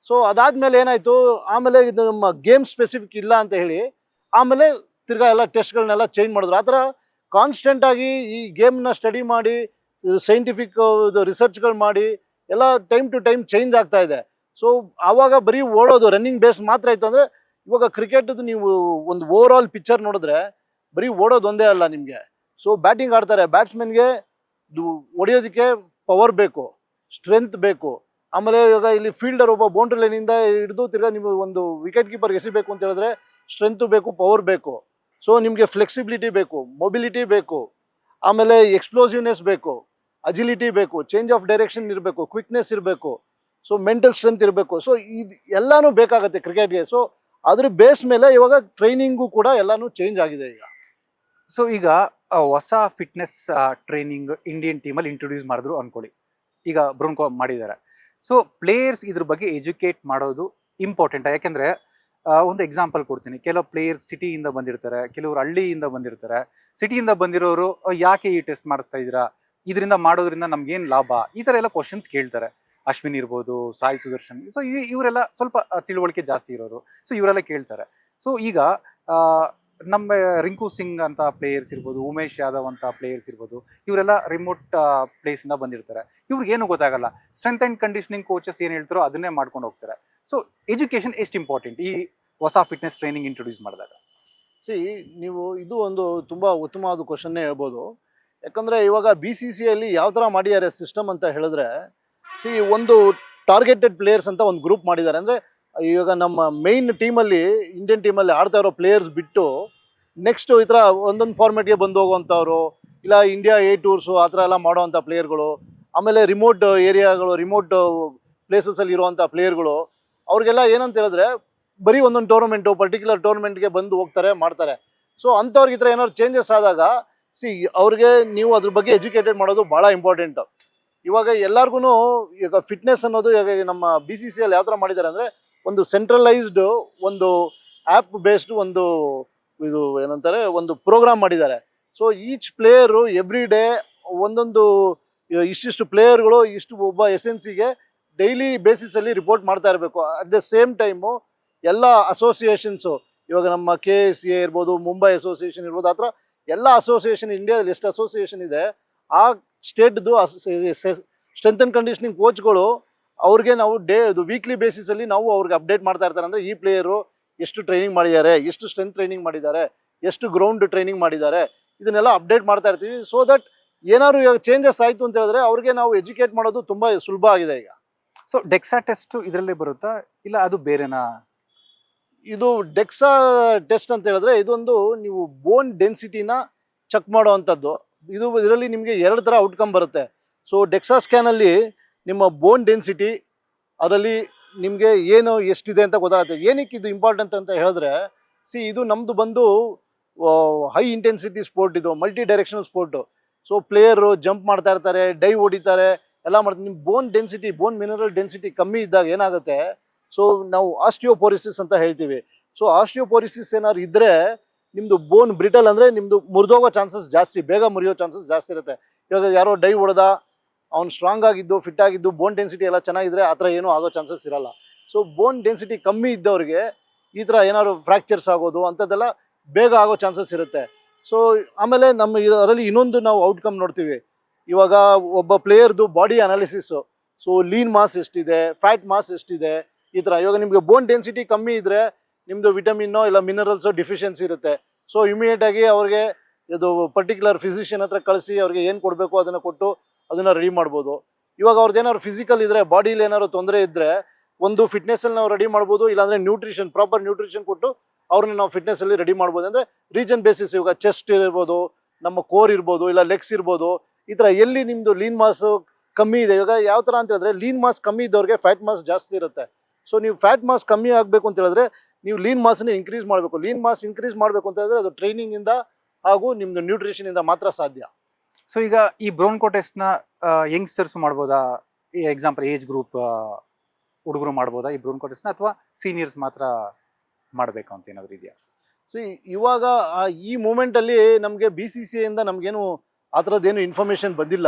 ಸೊ ಅದಾದಮೇಲೆ ಏನಾಯಿತು, ಆಮೇಲೆ ಇದು ನಮ್ಮ ಗೇಮ್ ಸ್ಪೆಸಿಫಿಕ್ ಇಲ್ಲ ಅಂತ ಹೇಳಿ ಆಮೇಲೆ ತಿರ್ಗಾ ಎಲ್ಲ ಟೆಸ್ಟ್ಗಳನ್ನೆಲ್ಲ ಚೇಂಜ್ ಮಾಡಿದ್ರು. ಆ ಥರ ಕಾನ್ಸ್ಟೆಂಟಾಗಿ ಈ ಗೇಮ್ನ ಸ್ಟಡಿ ಮಾಡಿ, ಸೈಂಟಿಫಿಕ್ ರಿಸರ್ಚ್ಗಳು ಮಾಡಿ ಎಲ್ಲ ಟೈಮ್ ಟು ಟೈಮ್ ಚೇಂಜ್ ಆಗ್ತಾ ಇದೆ. ಸೊ ಆವಾಗ ಬರೀ ಓಡೋದು ರನ್ನಿಂಗ್ ಬೇಸ್ ಮಾತ್ರ ಇತ್ತು. ಅಂದರೆ ಇವಾಗ ಕ್ರಿಕೆಟದು ನೀವು ಒಂದು ಓವರ್ ಆಲ್ ಪಿಕ್ಚರ್ ನೋಡಿದ್ರೆ ಬರೀ ಓಡೋದು ಒಂದೇ ಅಲ್ಲ ನಿಮಗೆ. ಸೊ ಬ್ಯಾಟಿಂಗ್ ಆಡ್ತಾರೆ, ಬ್ಯಾಟ್ಸ್ಮನ್ಗೆ ಹೊಡೆಯೋದಕ್ಕೆ ಪವರ್ ಬೇಕು, ಸ್ಟ್ರೆಂತ್ ಬೇಕು. ಆಮೇಲೆ ಇವಾಗ ಇಲ್ಲಿ ಫೀಲ್ಡರ್ ಒಬ್ಬ ಬೌಂಡ್ರಿ ಲೈನಿಂದ ಹಿಡಿದು ತಿರ್ಗಾ ನೀವು ಒಂದು ವಿಕೆಟ್ ಕೀಪರ್ಗೆ ಎಸಿಬೇಕು ಅಂತ ಹೇಳಿದ್ರೆ ಸ್ಟ್ರೆಂತು ಬೇಕು, ಪವರ್ ಬೇಕು. ಸೊ ನಿಮಗೆ ಫ್ಲೆಕ್ಸಿಬಿಲಿಟಿ ಬೇಕು, ಮೊಬಿಲಿಟಿ ಬೇಕು, ಆಮೇಲೆ ಎಕ್ಸ್ಪ್ಲೋಸಿವ್ನೆಸ್ ಬೇಕು. ಅಜಿಲಿಟಿ ಬೇಕು, ಚೇಂಜ್ ಆಫ್ ಡೈರೆಕ್ಷನ್ ಇರಬೇಕು, ಕ್ವಿಕ್ನೆಸ್ ಇರಬೇಕು, ಸೊ ಮೆಂಟಲ್ ಸ್ಟ್ರೆಂತ್ ಇರಬೇಕು. ಸೊ ಇದು ಎಲ್ಲಾನು ಬೇಕಾಗುತ್ತೆ ಕ್ರಿಕೆಟ್ಗೆ. ಸೊ ಅದ್ರ ಬೇಸ್ ಮೇಲೆ ಇವಾಗ ಟ್ರೈನಿಂಗು ಕೂಡ ಎಲ್ಲಾನು ಚೇಂಜ್ ಆಗಿದೆ ಈಗ. ಸೊ ಈಗ ಹೊಸ ಫಿಟ್ನೆಸ್ ಟ್ರೈನಿಂಗ್ ಇಂಡಿಯನ್ ಟೀಮಲ್ಲಿ ಇಂಟ್ರೊಡ್ಯೂಸ್ ಮಾಡಿದ್ರು ಅನ್ಕೊಳ್ಳಿ, ಈಗ ಬ್ರೋನ್ಕೋ ಮಾಡಿದ್ದಾರೆ. ಸೊ ಪ್ಲೇಯರ್ಸ್ ಇದ್ರ ಬಗ್ಗೆ ಎಜುಕೇಟ್ ಮಾಡೋದು ಇಂಪಾರ್ಟೆಂಟ್. ಯಾಕೆಂದ್ರೆ ಒಂದು ಎಕ್ಸಾಂಪಲ್ ಕೊಡ್ತೀನಿ. ಕೆಲವು ಪ್ಲೇಯರ್ಸ್ ಸಿಟಿಯಿಂದ ಬಂದಿರ್ತಾರೆ, ಕೆಲವರು ಹಳ್ಳಿಯಿಂದ ಬಂದಿರ್ತಾರೆ. ಸಿಟಿಯಿಂದ ಬಂದಿರೋರು ಯಾಕೆ ಈ ಟೆಸ್ಟ್ ಮಾಡಿಸ್ತಾ ಇದ್ದೀರಾ, ಇದರಿಂದ ಮಾಡೋದ್ರಿಂದ ನಮ್ಗೇನು ಲಾಭ, ಈ ಥರ ಎಲ್ಲ ಕ್ವಶನ್ಸ್ ಕೇಳ್ತಾರೆ. ಅಶ್ವಿನ್ ಇರ್ಬೋದು, ಸಾಯಿ ಸುದರ್ಶನ್, ಸೊ ಇವರೆಲ್ಲ ಸ್ವಲ್ಪ ತಿಳುವಳಿಕೆ ಜಾಸ್ತಿ ಇರೋರು, ಸೊ ಇವರೆಲ್ಲ ಕೇಳ್ತಾರೆ. ಸೊ ಈಗ ನಮ್ಮ ರಿಂಕು ಸಿಂಗ್ ಅಂತ ಪ್ಲೇಯರ್ಸ್ ಇರ್ಬೋದು, ಉಮೇಶ್ ಯಾದವ್ ಅಂತ ಪ್ಲೇಯರ್ಸ್ ಇರ್ಬೋದು, ಇವರೆಲ್ಲ ರಿಮೋಟ್ ಪ್ಲೇಸಿಂದ ಬಂದಿರ್ತಾರೆ. ಇವ್ರಿಗೇನು ಗೊತ್ತಾಗಲ್ಲ. ಸ್ಟ್ರೆಂತ್ ಆ್ಯಂಡ್ ಕಂಡೀಷನಿಂಗ್ ಕೋಚಸ್ ಏನು ಹೇಳ್ತಾರೋ ಅದನ್ನೇ ಮಾಡ್ಕೊಂಡು ಹೋಗ್ತಾರೆ. ಸೊ ಎಜುಕೇಷನ್ ಎಷ್ಟು ಇಂಪಾರ್ಟೆಂಟ್ ಈ ಹೊಸ ಫಿಟ್ನೆಸ್ ಟ್ರೈನಿಂಗ್ ಇಂಟ್ರೊಡ್ಯೂಸ್ ಮಾಡಿದಾಗ? ನೀವು ಇದು ಒಂದು ತುಂಬ ಉತ್ತಮವಾದ ಕ್ವಶನ್ನೇ ಹೇಳ್ಬೋದು. ಯಾಕಂದರೆ ಇವಾಗ BCCI ಅಲ್ಲಿ ಯಾವ ಥರ ಮಾಡಿದ್ದಾರೆ ಸಿಸ್ಟಮ್ ಅಂತ ಹೇಳಿದ್ರೆ, ಒಂದು ಟಾರ್ಗೆಟೆಡ್ ಪ್ಲೇಯರ್ಸ್ ಅಂತ ಒಂದು ಗ್ರೂಪ್ ಮಾಡಿದ್ದಾರೆ. ಅಂದರೆ ಇವಾಗ ನಮ್ಮ ಮೈನ್ ಟೀಮಲ್ಲಿ, ಇಂಡಿಯನ್ ಟೀಮಲ್ಲಿ ಆಡ್ತಾ ಇರೋ ಪ್ಲೇಯರ್ಸ್ ಬಿಟ್ಟು ನೆಕ್ಸ್ಟ್ ಈ ಥರ ಒಂದೊಂದು ಫಾರ್ಮೆಟ್ಗೆ ಬಂದು ಹೋಗುವಂಥವ್ರು, ಇಲ್ಲ ಇಂಡಿಯಾ A ಟೂರ್ಸು ಆ ಥರ ಎಲ್ಲ ಮಾಡೋವಂಥ ಪ್ಲೇಯರ್ಗಳು, ಆಮೇಲೆ ರಿಮೋಟ್ ಏರಿಯಾಗಳು, ರಿಮೋಟ್ ಪ್ಲೇಸಸಲ್ಲಿ ಇರುವಂಥ ಪ್ಲೇಯರ್ಗಳು, ಅವ್ರಿಗೆಲ್ಲ ಏನಂತ ಹೇಳಿದ್ರೆ ಬರೀ ಒಂದೊಂದು ಟೂರ್ನಮೆಂಟು, ಪರ್ಟಿಕ್ಯುಲರ್ ಟೂರ್ನಮೆಂಟ್ಗೆ ಬಂದು ಹೋಗ್ತಾರೆ, ಮಾಡ್ತಾರೆ. ಸೊ ಅಂಥವ್ರಿಗೆ ಈ ಥರ ಏನಾದ್ರು ಚೇಂಜಸ್ ಆದಾಗ ಅವ್ರಿಗೆ ನೀವು ಅದ್ರ ಬಗ್ಗೆ ಎಜುಕೇಟೆಡ್ ಮಾಡೋದು ಭಾಳ ಇಂಪಾರ್ಟೆಂಟು. ಇವಾಗ ಎಲ್ಲರಿಗೂ ಈಗ ಫಿಟ್ನೆಸ್ ಅನ್ನೋದು ಇವಾಗ ನಮ್ಮ BCCI ಅಲ್ಲಿ ಯಾವ ಥರ ಮಾಡಿದ್ದಾರೆ ಅಂದರೆ, ಒಂದು ಸೆಂಟ್ರಲೈಸ್ಡ್ ಒಂದು ಆ್ಯಪ್ ಬೇಸ್ಡ್ ಒಂದು ಇದು ಏನಂತಾರೆ ಒಂದು ಪ್ರೋಗ್ರಾಮ್ ಮಾಡಿದ್ದಾರೆ. So each player every day ಒಂದೊಂದು ಇಷ್ಟಿಷ್ಟು ಪ್ಲೇಯರ್ಗಳು ಇಷ್ಟು ಒಬ್ಬ SNCಗೆ ಡೈಲಿ ಬೇಸಿಸಲ್ಲಿ ರಿಪೋರ್ಟ್ ಮಾಡ್ತಾ ಇರಬೇಕು. ಅಟ್ ದ ಸೇಮ್ ಟೈಮು ಎಲ್ಲ ಅಸೋಸಿಯೇಷನ್ಸು, ಇವಾಗ ನಮ್ಮ KSA ಇರ್ಬೋದು, ಮುಂಬೈ ಅಸೋಸಿಯೇಷನ್ ಇರ್ಬೋದು, ಆ ಥರ ಎಲ್ಲ ಅಸೋಸಿಯೇಷನ್, ಇಂಡಿಯಾದಲ್ಲಿ ಎಷ್ಟು ಅಸೋಸಿಯೇಷನ್ ಇದೆ ಆ ಸ್ಟೇಟ್ದು ಸ್ಟ್ರೆಂತ್ ಆ್ಯಂಡ್ ಕಂಡೀಷನಿಂಗ್ ಕೋಚ್ಗಳು ಅವ್ರಿಗೆ ನಾವು ವೀಕ್ಲಿ ಬೇಸಿಸಲ್ಲಿ ನಾವು ಅವ್ರಿಗೆ ಅಪ್ಡೇಟ್ ಮಾಡ್ತಾ ಇರ್ತಾರೆ. ಅಂದರೆ ಈ ಪ್ಲೇಯರು ಎಷ್ಟು ಟ್ರೈನಿಂಗ್ ಮಾಡಿದ್ದಾರೆ, ಎಷ್ಟು ಸ್ಟ್ರೆಂತ್ ಟ್ರೈನಿಂಗ್ ಮಾಡಿದ್ದಾರೆ, ಎಷ್ಟು ಗ್ರೌಂಡ್ ಟ್ರೈನಿಂಗ್ ಮಾಡಿದ್ದಾರೆ, ಇದನ್ನೆಲ್ಲ ಅಪ್ಡೇಟ್ ಮಾಡ್ತಾ ಇರ್ತೀವಿ. ಸೊ ದಟ್ ಏನಾದ್ರು ಇವಾಗ ಚೇಂಜಸ್ ಆಯಿತು ಅಂತ ಹೇಳಿದ್ರೆ ಅವ್ರಿಗೆ ನಾವು ಎಜುಕೇಟ್ ಮಾಡೋದು ತುಂಬ ಸುಲಭ ಆಗಿದೆ ಈಗ. ಸೊ ಡೆಕ್ಸಾ ಟೆಸ್ಟ್ ಇದರಲ್ಲೇ ಬರುತ್ತಾ, ಇಲ್ಲ ಅದು ಬೇರೆನಾ? ಇದು ಡೆಕ್ಸಾ ಟೆಸ್ಟ್ ಅಂತ ಹೇಳಿದ್ರೆ ಇದೊಂದು ನೀವು ಬೋನ್ ಡೆನ್ಸಿಟಿನ ಚೆಕ್ ಮಾಡೋವಂಥದ್ದು. ಇದರಲ್ಲಿ ನಿಮಗೆ 2 ಥರ ಔಟ್ಕಮ್ ಬರುತ್ತೆ. ಸೊ ಡೆಕ್ಸಾ ಸ್ಕ್ಯಾನಲ್ಲಿ ನಿಮ್ಮ ಬೋನ್ ಡೆನ್ಸಿಟಿ, ಅದರಲ್ಲಿ ನಿಮಗೆ ಏನು ಎಷ್ಟಿದೆ ಅಂತ ಗೊತ್ತಾಗುತ್ತೆ. ಏನಕ್ಕೆ ಇದು ಇಂಪಾರ್ಟೆಂಟ್ ಅಂತ ಹೇಳಿದ್ರೆ, ಇದು ನಮ್ಮದು ಬಂದು ಹೈ ಇಂಟೆನ್ಸಿಟಿ ಸ್ಪೋರ್ಟ್, ಇದು multi directional sport. So player jump ಮಾಡ್ತಾ ಇರ್ತಾರೆ, ಡೈ ಹೊಡಿತಾರೆ, ಎಲ್ಲ ಮಾಡ್ತಾರೆ. ನಿಮ್ಮ ಬೋನ್ ಡೆನ್ಸಿಟಿ, ಬೋನ್ ಮಿನರಲ್ ಡೆನ್ಸಿಟಿ ಕಮ್ಮಿ ಇದ್ದಾಗ ಏನಾಗುತ್ತೆ, ಸೊ ನಾವು ಆಸ್ಟಿಯೋಪೋರಿಸಿಸ್ ಅಂತ ಹೇಳ್ತೀವಿ. ಸೊ ಆಸ್ಟಿಯೋಪೋರಿಸಿಸ್ ಏನಾದ್ರು ಇದ್ದರೆ ನಿಮ್ಮದು ಬೋನ್ ಬ್ರಿಟಲ್, ಅಂದರೆ ನಿಮ್ಮದು ಮುರಿದೋಗೋ ಚಾನ್ಸಸ್ ಜಾಸ್ತಿ, ಬೇಗ ಮುರಿಯೋ ಚಾನ್ಸಸ್ ಜಾಸ್ತಿ ಇರುತ್ತೆ. ಇವಾಗ ಯಾರೋ ಡೈ ಹೊಡೆದ, ಅವ್ನು ಸ್ಟ್ರಾಂಗ್ ಆಗಿದ್ದು, ಫಿಟ್ ಆಗಿದ್ದು, ಬೋನ್ ಡೆನ್ಸಿಟಿ ಎಲ್ಲ ಚೆನ್ನಾಗಿದ್ರೆ ಆ ಥರ ಏನೂ ಆಗೋ ಚಾನ್ಸಸ್ ಇರಲ್ಲ. ಸೊ ಬೋನ್ ಡೆನ್ಸಿಟಿ ಕಮ್ಮಿ ಇದ್ದವ್ರಿಗೆ ಈ ಥರ ಏನಾದ್ರು ಫ್ರ್ಯಾಕ್ಚರ್ಸ್ ಆಗೋದು ಅಂಥದ್ದೆಲ್ಲ ಬೇಗ ಆಗೋ ಚಾನ್ಸಸ್ ಇರುತ್ತೆ. ಸೊ ಆಮೇಲೆ ನಮ್ಮ ಅದರಲ್ಲಿ ಇನ್ನೊಂದು ನಾವು ಔಟ್ಕಮ್ ನೋಡ್ತೀವಿ. ಇವಾಗ ಒಬ್ಬ ಪ್ಲೇಯರ್ದು body analysis, so lean mass ಎಷ್ಟಿದೆ, ಫ್ಯಾಟ್ ಮಾಸ್ ಎಷ್ಟಿದೆ, ಈ ಥರ. ಇವಾಗ ನಿಮಗೆ ಬೋನ್ ಡೆನ್ಸಿಟಿ ಕಮ್ಮಿ ಇದ್ದರೆ ನಿಮ್ಮದು ವಿಟಮಿನ್ನೋ ಇಲ್ಲ ಮಿನರಲ್ಸೋ ಡಿಫಿಷಿಯನ್ಸಿ ಇರುತ್ತೆ. ಸೊ ಇಮಿಡಿಯೇಟಾಗಿ ಅವ್ರಿಗೆ ಇದು ಪರ್ಟಿಕ್ಯುಲರ್ ಫಿಸಿಷಿಯನ್ ಹತ್ರ ಕಳಿಸಿ ಅವ್ರಿಗೆ ಏನು ಕೊಡಬೇಕು ಅದನ್ನು ಕೊಟ್ಟು ಅದನ್ನು ರೆಡಿ ಮಾಡ್ಬೋದು. ಇವಾಗ ಅವ್ರದ್ದು ಏನಾದ್ರು ಫಿಸಿಕಲ್ ಇದ್ದರೆ, ಬಾಡಿಲಿ ಏನಾದ್ರು ತೊಂದರೆ ಇದ್ದರೆ ಒಂದು ಫಿಟ್ನೆಸ್ಸಲ್ಲಿ ನಾವು ರೆಡಿ ಮಾಡ್ಬೋದು, ಇಲ್ಲಾಂದರೆ ನ್ಯೂಟ್ರಿಷನ್, ಪ್ರಾಪರ್ ನ್ಯೂಟ್ರಿಷನ್ ಕೊಟ್ಟು ಅವ್ರನ್ನ ನಾವು ಫಿಟ್ನೆಸ್ಸಲ್ಲಿ ರೆಡಿ ಮಾಡ್ಬೋದು. ಅಂದರೆ ರೀಜನ್ ಬೇಸಿಸ್, ಇವಾಗ ಚೆಸ್ಟ್ ಇರ್ಬೋದು, ನಮ್ಮ ಕೋರ್ ಇರ್ಬೋದು, ಇಲ್ಲ ಲೆಗ್ಸ್ ಇರ್ಬೋದು, ಈ ಥರ ಎಲ್ಲಿ ನಿಮ್ಮದು ಲೀನ್ ಮಾಸು ಕಮ್ಮಿ ಇದೆ. ಇವಾಗ ಯಾವ ಥರ ಅಂತ ಹೇಳಿದ್ರೆ, ಲೀನ್ ಮಾಸ್ ಕಮ್ಮಿ ಇದ್ದವ್ರಿಗೆ ಫ್ಯಾಟ್ ಮಾಸ್ ಜಾಸ್ತಿ ಇರುತ್ತೆ. ಸೊ ನೀವು ಫ್ಯಾಟ್ ಮಾಸ್ ಕಮ್ಮಿ ಆಗಬೇಕು ಅಂತ ಹೇಳಿದ್ರೆ ನೀವು ಲೀನ್ ಮಾಸನ್ನ ಇನ್ಕ್ರೀಸ್ ಮಾಡಬೇಕು. ಲೀನ್ ಮಾಸ್ ಇನ್ಕ್ರೀಸ್ ಮಾಡಬೇಕು ಅಂತ ಹೇಳಿದ್ರೆ ಅದು ಟ್ರೈನಿಂಗಿಂದ ಹಾಗೂ ನಿಮ್ಮದು ನ್ಯೂಟ್ರಿಷನಿಂದ ಮಾತ್ರ ಸಾಧ್ಯ. ಸೊ ಈಗ ಈ ಬ್ರೋನ್ಕೋ ಟೆಸ್ಟ್ನ ಯಂಗ್ಸ್ಟರ್ಸ್ ಮಾಡ್ಬೋದಾ? ಈ ಎಕ್ಸಾಂಪಲ್ ಏಜ್ ಗ್ರೂಪ್ ಹುಡುಗರು ಮಾಡ್ಬೋದಾ ಈ ಬ್ರೋನ್ಕೋ ಟೆಸ್ಟ್ನ, ಅಥವಾ ಸೀನಿಯರ್ಸ್ ಮಾತ್ರ ಮಾಡಬೇಕು ಅಂತ ಏನಾದರೂ ಇದೆಯಾ? ಇವಾಗ ಈ ಮೂಮೆಂಟಲ್ಲಿ ನಮಗೆ BCCI ಇಂದ ನಮಗೇನು ಆ ಥರದ್ದೇನು ಇನ್ಫಾರ್ಮೇಷನ್ ಬಂದಿಲ್ಲ.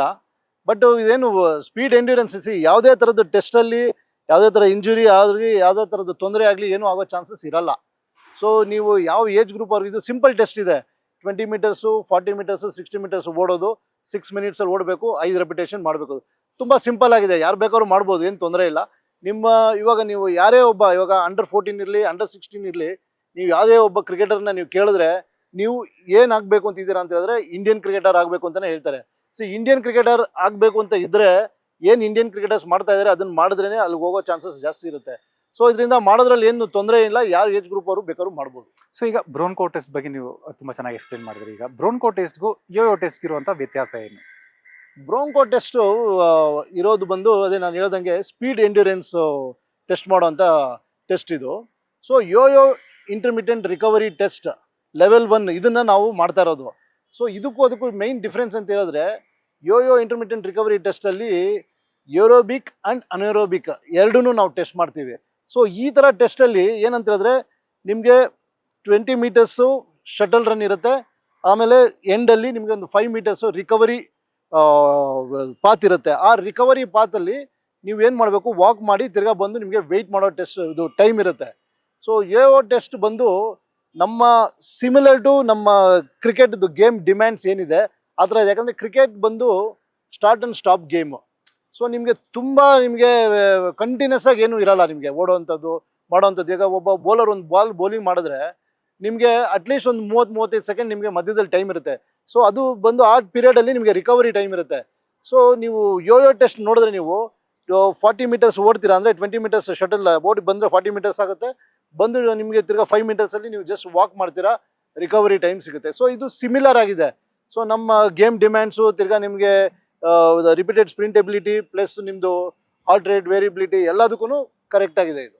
ಬಟ್ ಇದೇನು ಸ್ಪೀಡ್ ಎಂಡ್ಯೂರೆನ್ಸ್, ಯಾವುದೇ ಥರದ್ದು ಟೆಸ್ಟಲ್ಲಿ ಯಾವುದೇ ಥರ ಇಂಜುರಿ ಆದ್ರೂ, ಯಾವುದೇ ಥರದ್ದು ತೊಂದರೆ ಆಗಲಿ ಏನೂ ಆಗೋ ಚಾನ್ಸಸ್ ಇರಲ್ಲ. ಸೊ ನೀವು ಯಾವ ಏಜ್ ಗ್ರೂಪ್ ಅವ್ರಿಗೆ, ಇದು ಸಿಂಪಲ್ ಟೆಸ್ಟ್ ಇದೆ. 20 ಮೀಟರ್ಸು, 40 ಮೀಟರ್ಸು, 60 ಮೀಟರ್ಸು ಓಡೋದು, 6 ಮಿನಿಟ್ಸಲ್ಲಿ ಓಡಬೇಕು, 5 ರೆಪಿಟೇಷನ್ ಮಾಡಬೇಕು. ತುಂಬ ಸಿಂಪಲ್ ಆಗಿದೆ, ಯಾರು ಬೇಕಾದ್ರೂ ಮಾಡ್ಬೋದು, ಏನು ತೊಂದರೆ ಇಲ್ಲ. ಇವಾಗ ನೀವು ಯಾರೇ ಒಬ್ಬ, ಇವಾಗ ಅಂಡರ್ 14 ಇರಲಿ, ಅಂಡರ್ 16 ಇರಲಿ, ನೀವು ಯಾವುದೇ ಒಬ್ಬ ಕ್ರಿಕೆಟರ್ನ ನೀವು ಕೇಳಿದ್ರೆ ನೀವು ಏನಾಗಬೇಕು ಅಂತಿದ್ದೀರಾ ಅಂತ ಹೇಳಿದ್ರೆ ಇಂಡಿಯನ್ ಕ್ರಿಕೆಟರ್ ಆಗಬೇಕು ಅಂತಲೇ ಹೇಳ್ತಾರೆ. ಇಂಡಿಯನ್ ಕ್ರಿಕೆಟರ್ ಆಗಬೇಕು ಅಂತ ಇದ್ದರೆ ಏನು ಇಂಡಿಯನ್ ಕ್ರಿಕೆಟರ್ಸ್ ಮಾಡ್ತಾ ಇದ್ದಾರೆ ಅದನ್ನು ಮಾಡಿದ್ರೇ ಅಲ್ಲಿಗೆ ಹೋಗೋ ಚಾನ್ಸಸ್ ಜಾಸ್ತಿ ಇರುತ್ತೆ. ಸೊ ಇದರಿಂದ ಮಾಡೋದ್ರಲ್ಲಿ ಏನು ತೊಂದರೆ ಇಲ್ಲ, ಯಾರು ಏಜ್ ಗ್ರೂಪ್ ಅವರು ಬೇಕಾದ್ರೂ ಮಾಡ್ಬೋದು. ಸೊ ಈಗ ಬ್ರೋನ್ಕೋ ಟೆಸ್ಟ್ ಬಗ್ಗೆ ನೀವು ತುಂಬ ಚೆನ್ನಾಗಿ ಎಕ್ಸ್ಪ್ಲೇನ್ ಮಾಡಿದ್ರಿ. ಈಗ ಬ್ರೋನ್ಕೋ ಟೆಸ್ಟ್ಗೂ ಯೋಯೋ ಟೆಸ್ಟ್ಗೆ ಇರುವಂಥ ವ್ಯತ್ಯಾಸ ಏನು? ಬ್ರೋಂಕೋ ಟೆಸ್ಟು ಇರೋದು ಬಂದು ಅದೇ ನಾನು ಹೇಳ್ದಂಗೆ ಸ್ಪೀಡ್ ಎಂಡ್ಯೂರೆನ್ಸ್ ಟೆಸ್ಟ್ ಮಾಡೋವಂಥ ಟೆಸ್ಟ್ ಇದು. So Yoyo intermittent recovery test level 1 ಇದನ್ನು ನಾವು ಮಾಡ್ತಾ ಇರೋದು. ಸೊ ಅದಕ್ಕೂ ಮೈನ್ ಡಿಫ್ರೆನ್ಸ್ ಅಂತ ಹೇಳಿದ್ರೆ ಯೋಯೋ ಇಂಟರ್ಮಿಟೆಂಟ್ ರಿಕವರಿ ಟೆಸ್ಟಲ್ಲಿ ಏರೋಬಿಕ್ ಆ್ಯಂಡ್ ಅನಏರೋಬಿಕ್ ಎರಡೂ ನಾವು ಟೆಸ್ಟ್ ಮಾಡ್ತೀವಿ. ಸೊ ಈ ಥರ ಟೆಸ್ಟಲ್ಲಿ ಏನಂತ ಹೇಳಿದ್ರೆ ನಿಮಗೆ 20 ಮೀಟರ್ಸು ಶಟಲ್ ರನ್ ಇರುತ್ತೆ, ಆಮೇಲೆ ಎಂಡಲ್ಲಿ ನಿಮಗೆ ಒಂದು 5 ಮೀಟರ್ಸು ರಿಕವರಿ ಪಾತ್ ಇರುತ್ತೆ. ಆ ರಿಕವರಿ ಪಾತಲ್ಲಿ ನೀವು ಏನು ಮಾಡಬೇಕು, ವಾಕ್ ಮಾಡಿ ತಿರ್ಗಾ ಬಂದು ನಿಮಗೆ ವೆಯ್ಟ್ ಮಾಡೋ ಟೆಸ್ಟ್ ಇದು ಟೈಮ್ ಇರುತ್ತೆ. ಸೊ ಯೋಯೋ ಟೆಸ್ಟ್ ಬಂದು ನಮ್ಮ ಸಿಮಿಲರ್ ಟು ನಮ್ಮ ಕ್ರಿಕೆಟ್ದು ಗೇಮ್ ಡಿಮ್ಯಾಂಡ್ಸ್ ಏನಿದೆ ಆ ಥರ ಇದೆ. ಯಾಕಂದರೆ ಕ್ರಿಕೆಟ್ ಬಂದು start and stop game. So ನಿಮಗೆ ತುಂಬ ಕಂಟಿನ್ಯೂಸ್ ಆಗಿ ಏನೂ ಇರಲ್ಲ ನಿಮಗೆ ಓಡೋವಂಥದ್ದು ಮಾಡೋವಂಥದ್ದು. ಈಗ ಒಬ್ಬ ಬೌಲರ್ ಒಂದು ಬಾಲ್ ಬೌಲಿಂಗ್ ಮಾಡಿದ್ರೆ ನಿಮಗೆ ಅಟ್ಲೀಸ್ಟ್ ಒಂದು 30-35 ಸೆಕೆಂಡ್ ನಿಮಗೆ ಮಧ್ಯದಲ್ಲಿ ಟೈಮ್ ಇರುತ್ತೆ. ಸೊ ಅದು ಬಂದು ಆ ಪೀರಿಯಡಲ್ಲಿ ನಿಮಗೆ ರಿಕವರಿ ಟೈಮ್ ಇರುತ್ತೆ. ಸೊ ನೀವು ಯೋಯೋ ಟೆಸ್ಟ್ ನೋಡಿದ್ರೆ ನೀವು 40 ಮೀಟರ್ಸ್ ಓಡ್ತೀರಾ ಅಂದರೆ 20 ಮೀಟರ್ಸ್ ಶಟಲ್ ಓಡಿ ಬಂದರೆ 40 ಮೀಟರ್ಸ್ ಆಗುತ್ತೆ, ಬಂದು ನಿಮಗೆ ತಿರ್ಗಾ 5 ಮೀಟರ್ಸಲ್ಲಿ ನೀವು ಜಸ್ಟ್ ವಾಕ್ ಮಾಡ್ತೀರಾ, ರಿಕವರಿ ಟೈಮ್ ಸಿಗುತ್ತೆ. ಸೊ ಇದು ಸಿಮಿಲರ್ ಆಗಿದೆ. ಸೊ ನಮ್ಮ ಗೇಮ್ ಡಿಮ್ಯಾಂಡ್ಸು ತಿರ್ಗಾ ನಿಮಗೆ ರಿಪೀಟೆಡ್ ಸ್ಪ್ರಿಂಟೆಬಿಲಿಟಿ ಪ್ಲಸ್ ನಿಮ್ಮದು ಹಾರ್ಟ್ ರೇಟ್ ವೇರಿಬಿಲಿಟಿ ಎಲ್ಲದಕ್ಕೂ ಕರೆಕ್ಟ್ ಆಗಿದೆ ಇದು.